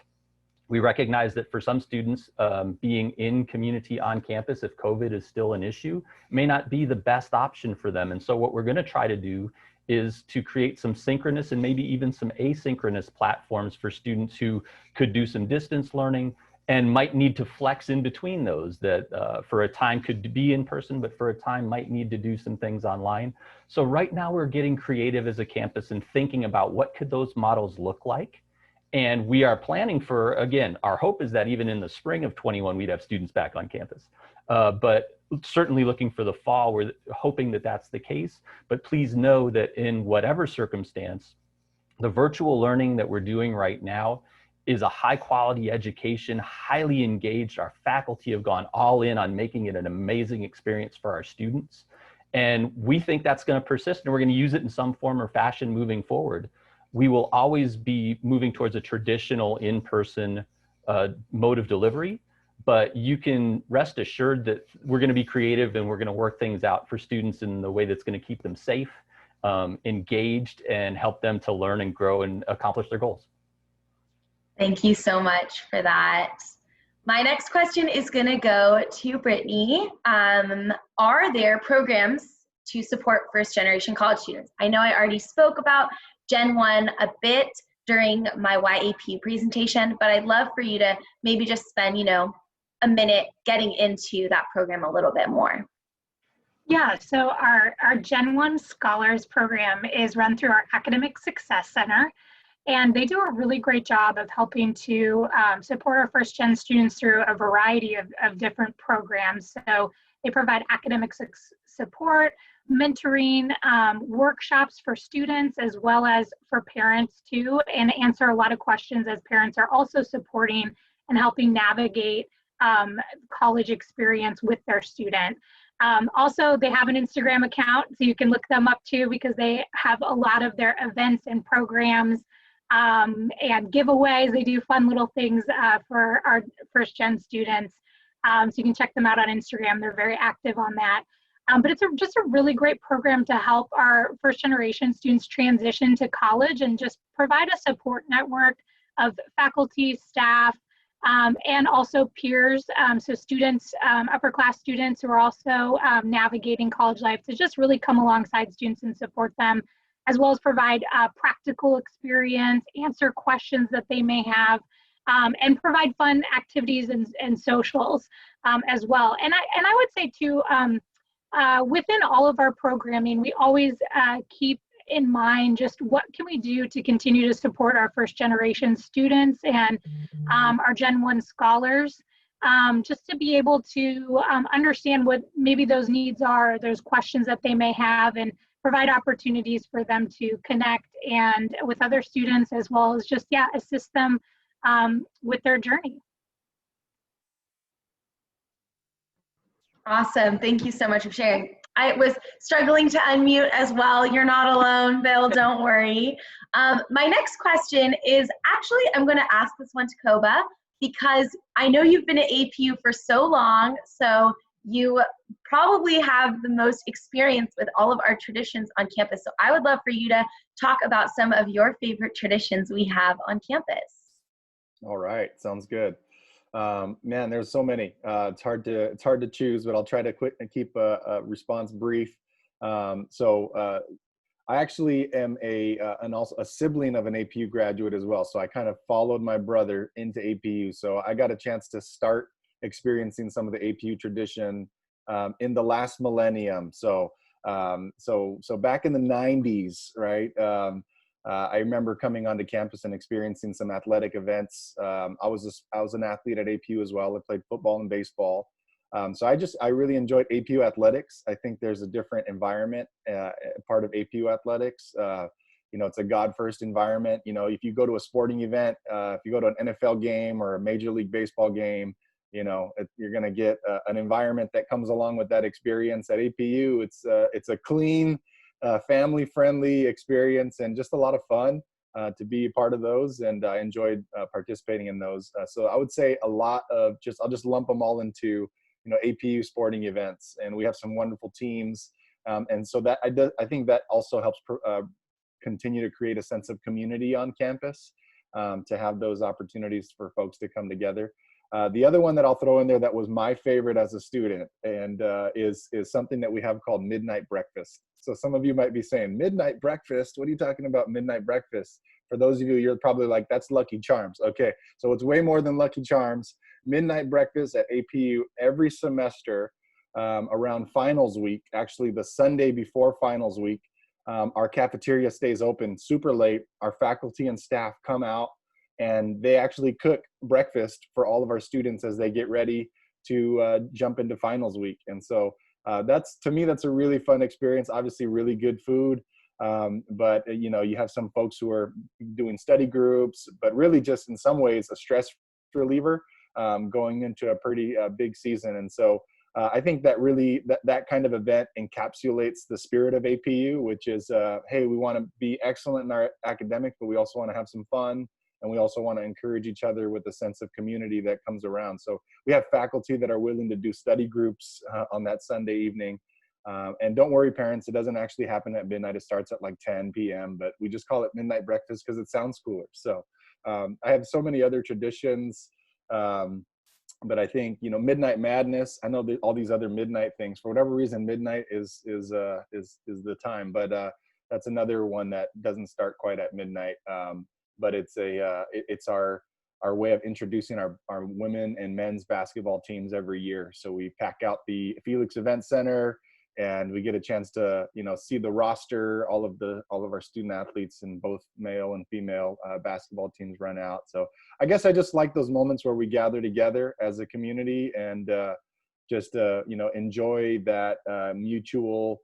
we recognize that for some students, being in community on campus, if COVID is still an issue, may not be the best option for them. And so what we're going to try to do is to create some synchronous and maybe even some asynchronous platforms for students who could do some distance learning and might need to flex in between those, that for a time could be in person, but for a time might need to do some things online. So right now we're getting creative as a campus and thinking about what could those models look like. And we are planning for, again, our hope is that even in the spring of 21, we'd have students back on campus. But certainly looking for the fall, we're hoping that that's the case. But please know that in whatever circumstance, the virtual learning that we're doing right now is a high quality education, highly engaged. Our faculty have gone all in on making it an amazing experience for our students. And we think that's going to persist, and we're going to use it in some form or fashion moving forward. We will always be moving towards a traditional in-person mode of delivery, but you can rest assured that we're going to be creative and we're going to work things out for students in the way that's going to keep them safe, engaged, and help them to learn and grow and accomplish their goals. Thank you so much for that. My next question is going to go to Brittany. Are there programs to support first-generation college students? I know I already spoke about Gen 1 a bit during my YAP presentation, but I'd love for you to maybe just spend, a minute getting into that program a little bit more. Yeah, so our Gen 1 Scholars program is run through our Academic Success Center, and they do a really great job of helping to support our first-gen students through a variety of different programs. So they provide academic support, mentoring, workshops for students as well as for parents too, and answer a lot of questions as parents are also supporting and helping navigate college experience with their student. Also, they have an Instagram account, so you can look them up too, because they have a lot of their events and programs and giveaways. They do fun little things for our first gen students. So you can check them out on Instagram. They're very active on that. But it's just a really great program to help our first generation students transition to college and just provide a support network of faculty, staff, and also peers. So students, upper class students who are also navigating college life, to just really come alongside students and support them, as well as provide practical experience, answer questions that they may have, and provide fun activities and socials as well. And I would say too, within all of our programming, we always keep in mind just what can we do to continue to support our first generation students and our Gen 1 scholars, just to be able to understand what maybe those needs are, those questions that they may have, and provide opportunities for them to connect and with other students, as well as just, assist them with their journey. Awesome. Thank you so much for sharing. I was struggling to unmute as well. You're not alone, Bill. Don't worry. My next question is actually, I'm going to ask this one to Koba because I know you've been at APU for so long, so you probably have the most experience with all of our traditions on campus. So I would love for you to talk about some of your favorite traditions we have on campus. All right, sounds good. Man, there's so many. It's hard to choose, but I'll try to keep a response brief. I actually am also a sibling of an APU graduate as well. So I kind of followed my brother into APU. So I got a chance to start experiencing some of the APU tradition in the last millennium. So back in the 90s, right? I remember coming onto campus and experiencing some athletic events. I was an athlete at APU as well. I played football and baseball. I really enjoyed APU athletics. I think there's a different environment, part of APU athletics. It's a God-first environment. If you go to a sporting event, if you go to an NFL game or a Major League Baseball game, you're going to get an environment that comes along with that experience. At APU, it's a clean, family-friendly experience and just a lot of fun to be a part of those. And I enjoyed participating in those. So I would say a lot of I'll just lump them all into APU sporting events, and we have some wonderful teams. And so that I think that also helps continue to create a sense of community on campus, to have those opportunities for folks to come together. The other one that I'll throw in there that was my favorite as a student and is something that we have called midnight breakfast. So some of you might be saying, midnight breakfast? What are you talking about, midnight breakfast? For those of you, you're probably like, that's Lucky Charms. Okay, so it's way more than Lucky Charms. Midnight breakfast at APU every semester around finals week, actually the Sunday before finals week. Our cafeteria stays open super late. Our faculty and staff come out and they actually cook breakfast for all of our students as they get ready to jump into finals week. And so to me, that's a really fun experience. Obviously really good food, but you have some folks who are doing study groups, but really just in some ways a stress reliever going into a pretty big season. And so I think that really that kind of event encapsulates the spirit of APU, which is, hey, we want to be excellent in our academics, but we also want to have some fun. And we also want to encourage each other with a sense of community that comes around. So we have faculty that are willing to do study groups on that Sunday evening. And don't worry, parents, it doesn't actually happen at midnight. It starts at like 10 p.m., but we just call it midnight breakfast because it sounds cooler. So I have so many other traditions, but I think, Midnight Madness, I know all these other midnight things. For whatever reason, midnight is the time, but that's another one that doesn't start quite at midnight. But it's our way of introducing our women and men's basketball teams every year. So we pack out the Felix Event Center and we get a chance to, see the roster, all of our student athletes in both male and female basketball teams run out. So I guess I just like those moments where we gather together as a community and enjoy that mutual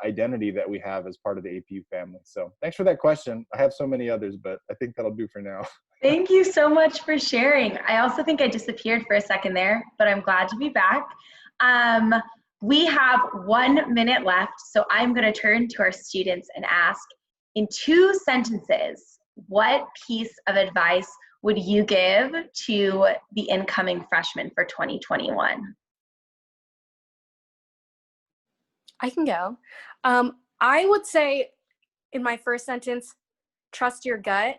identity that we have as part of the APU family. So thanks for that question. I have so many others, but I think that'll do for now. Thank you so much for sharing. I also think I disappeared for a second there, but I'm glad to be back. We have 1 minute left, so I'm going to turn to our students and ask, in 2 sentences, what piece of advice would you give to the incoming freshmen for 2021? I can go. I would say in my first sentence, trust your gut.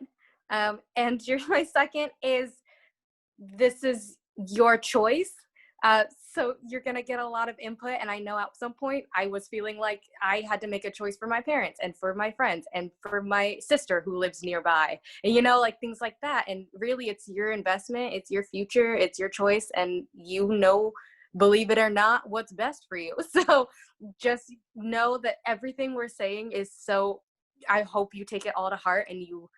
And my second is, this is your choice. So you're going to get a lot of input. And I know at some point I was feeling like I had to make a choice for my parents and for my friends and for my sister who lives nearby, and, things like that. And really it's your investment. It's your future. It's your choice. And believe it or not, what's best for you. So just know that everything we're saying is so I hope you take it all to heart and you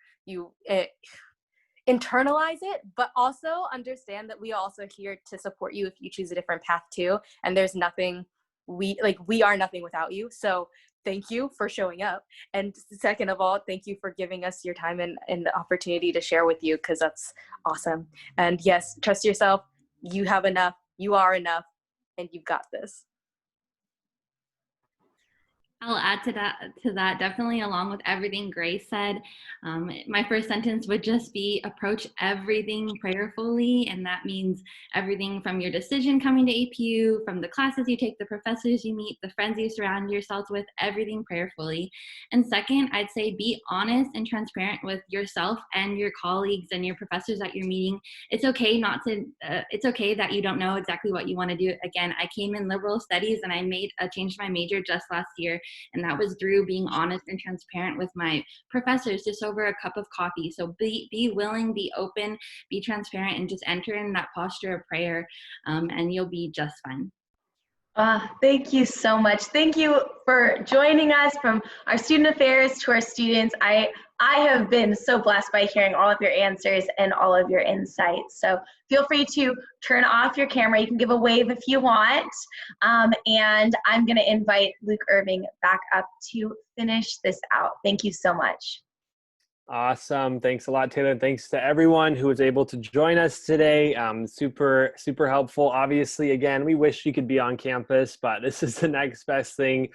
internalize it, but also understand that we are also here to support you if you choose a different path too. And there's nothing we are nothing without you. So thank you for showing up. And second of all, thank you for giving us your time and the opportunity to share with you, because that's awesome. And yes, trust yourself. You have enough. You are enough. And you've got this. I'll add to that definitely, along with everything Grace said. My first sentence would just be approach everything prayerfully, and that means everything from your decision coming to APU, from the classes you take, the professors you meet, the friends you surround yourselves with, everything prayerfully. And second, I'd say be honest and transparent with yourself and your colleagues and your professors at your meeting. It's okay it's okay that you don't know exactly what you want to do. Again, I came in liberal studies and I changed my major just last year. And that was through being honest and transparent with my professors, just over a cup of coffee. So be willing, be open, be transparent, and just enter in that posture of prayer, and you'll be just fine. Thank you so much. Thank you for joining us, from our student affairs to our students. I have been so blessed by hearing all of your answers and all of your insights. So feel free to turn off your camera. You can give a wave if you want. And I'm going to invite Luke Irving back up to finish this out. Thank you so much. Awesome. Thanks a lot, Taylor. Thanks to everyone who was able to join us today. Super helpful. Obviously, again, we wish you could be on campus, but this is the next best thing.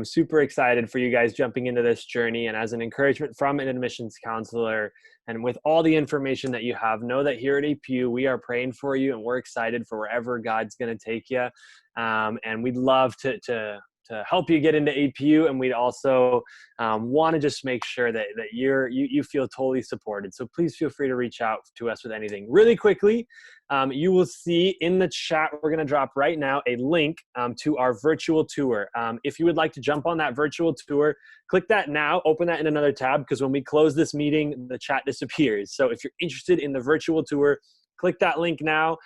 Super excited for you guys jumping into this journey. And as an encouragement from an admissions counselor, and with all the information that you have, know that here at APU, we are praying for you and we're excited for wherever God's going to take you. And we'd love to help you get into APU, and we'd also want to just make sure that you feel totally supported. So please feel free to reach out to us with anything. Really quickly, you will see in the chat, we're going to drop right now a link to our virtual tour. If you would like to jump on that virtual tour, click that now, open that in another tab, because when we close this meeting, the chat disappears. So if you're interested in the virtual tour, click that link now.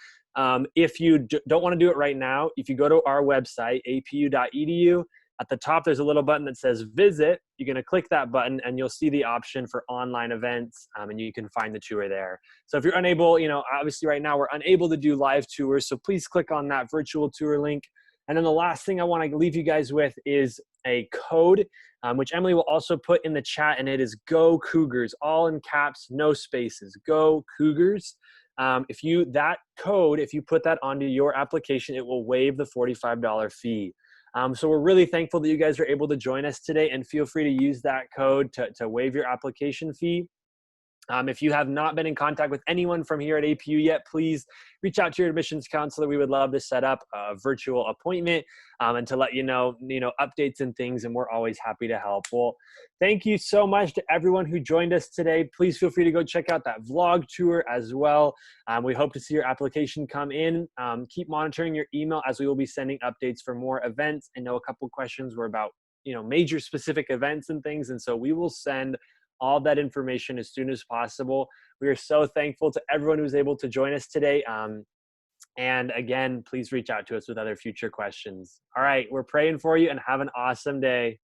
If you don't want to do it right now, if you go to our website, apu.edu, at the top there's a little button that says visit. You're going to click that button and you'll see the option for online events, and you can find the tour there. So if you're unable, obviously right now we're unable to do live tours, so please click on that virtual tour link. And then the last thing I want to leave you guys with is a code, which Emily will also put in the chat, and it is Go Cougars, all in caps, no spaces, Go Cougars. If you put that onto your application, it will waive the $45 fee. So we're really thankful that you guys are able to join us today, and feel free to use that code to waive your application fee. If you have not been in contact with anyone from here at APU yet, please reach out to your admissions counselor. We would love to set up a virtual appointment and to let you know updates and things, and we're always happy to help. Well, thank you so much to everyone who joined us today. Please feel free to go check out that vlog tour as well. We hope to see your application come in. Keep monitoring your email, as we will be sending updates for more events. I know a couple questions were about major specific events and things, and so we will send all that information as soon as possible. We are so thankful to everyone who was able to join us today. And again, please reach out to us with other future questions. All right, we're praying for you, and have an awesome day.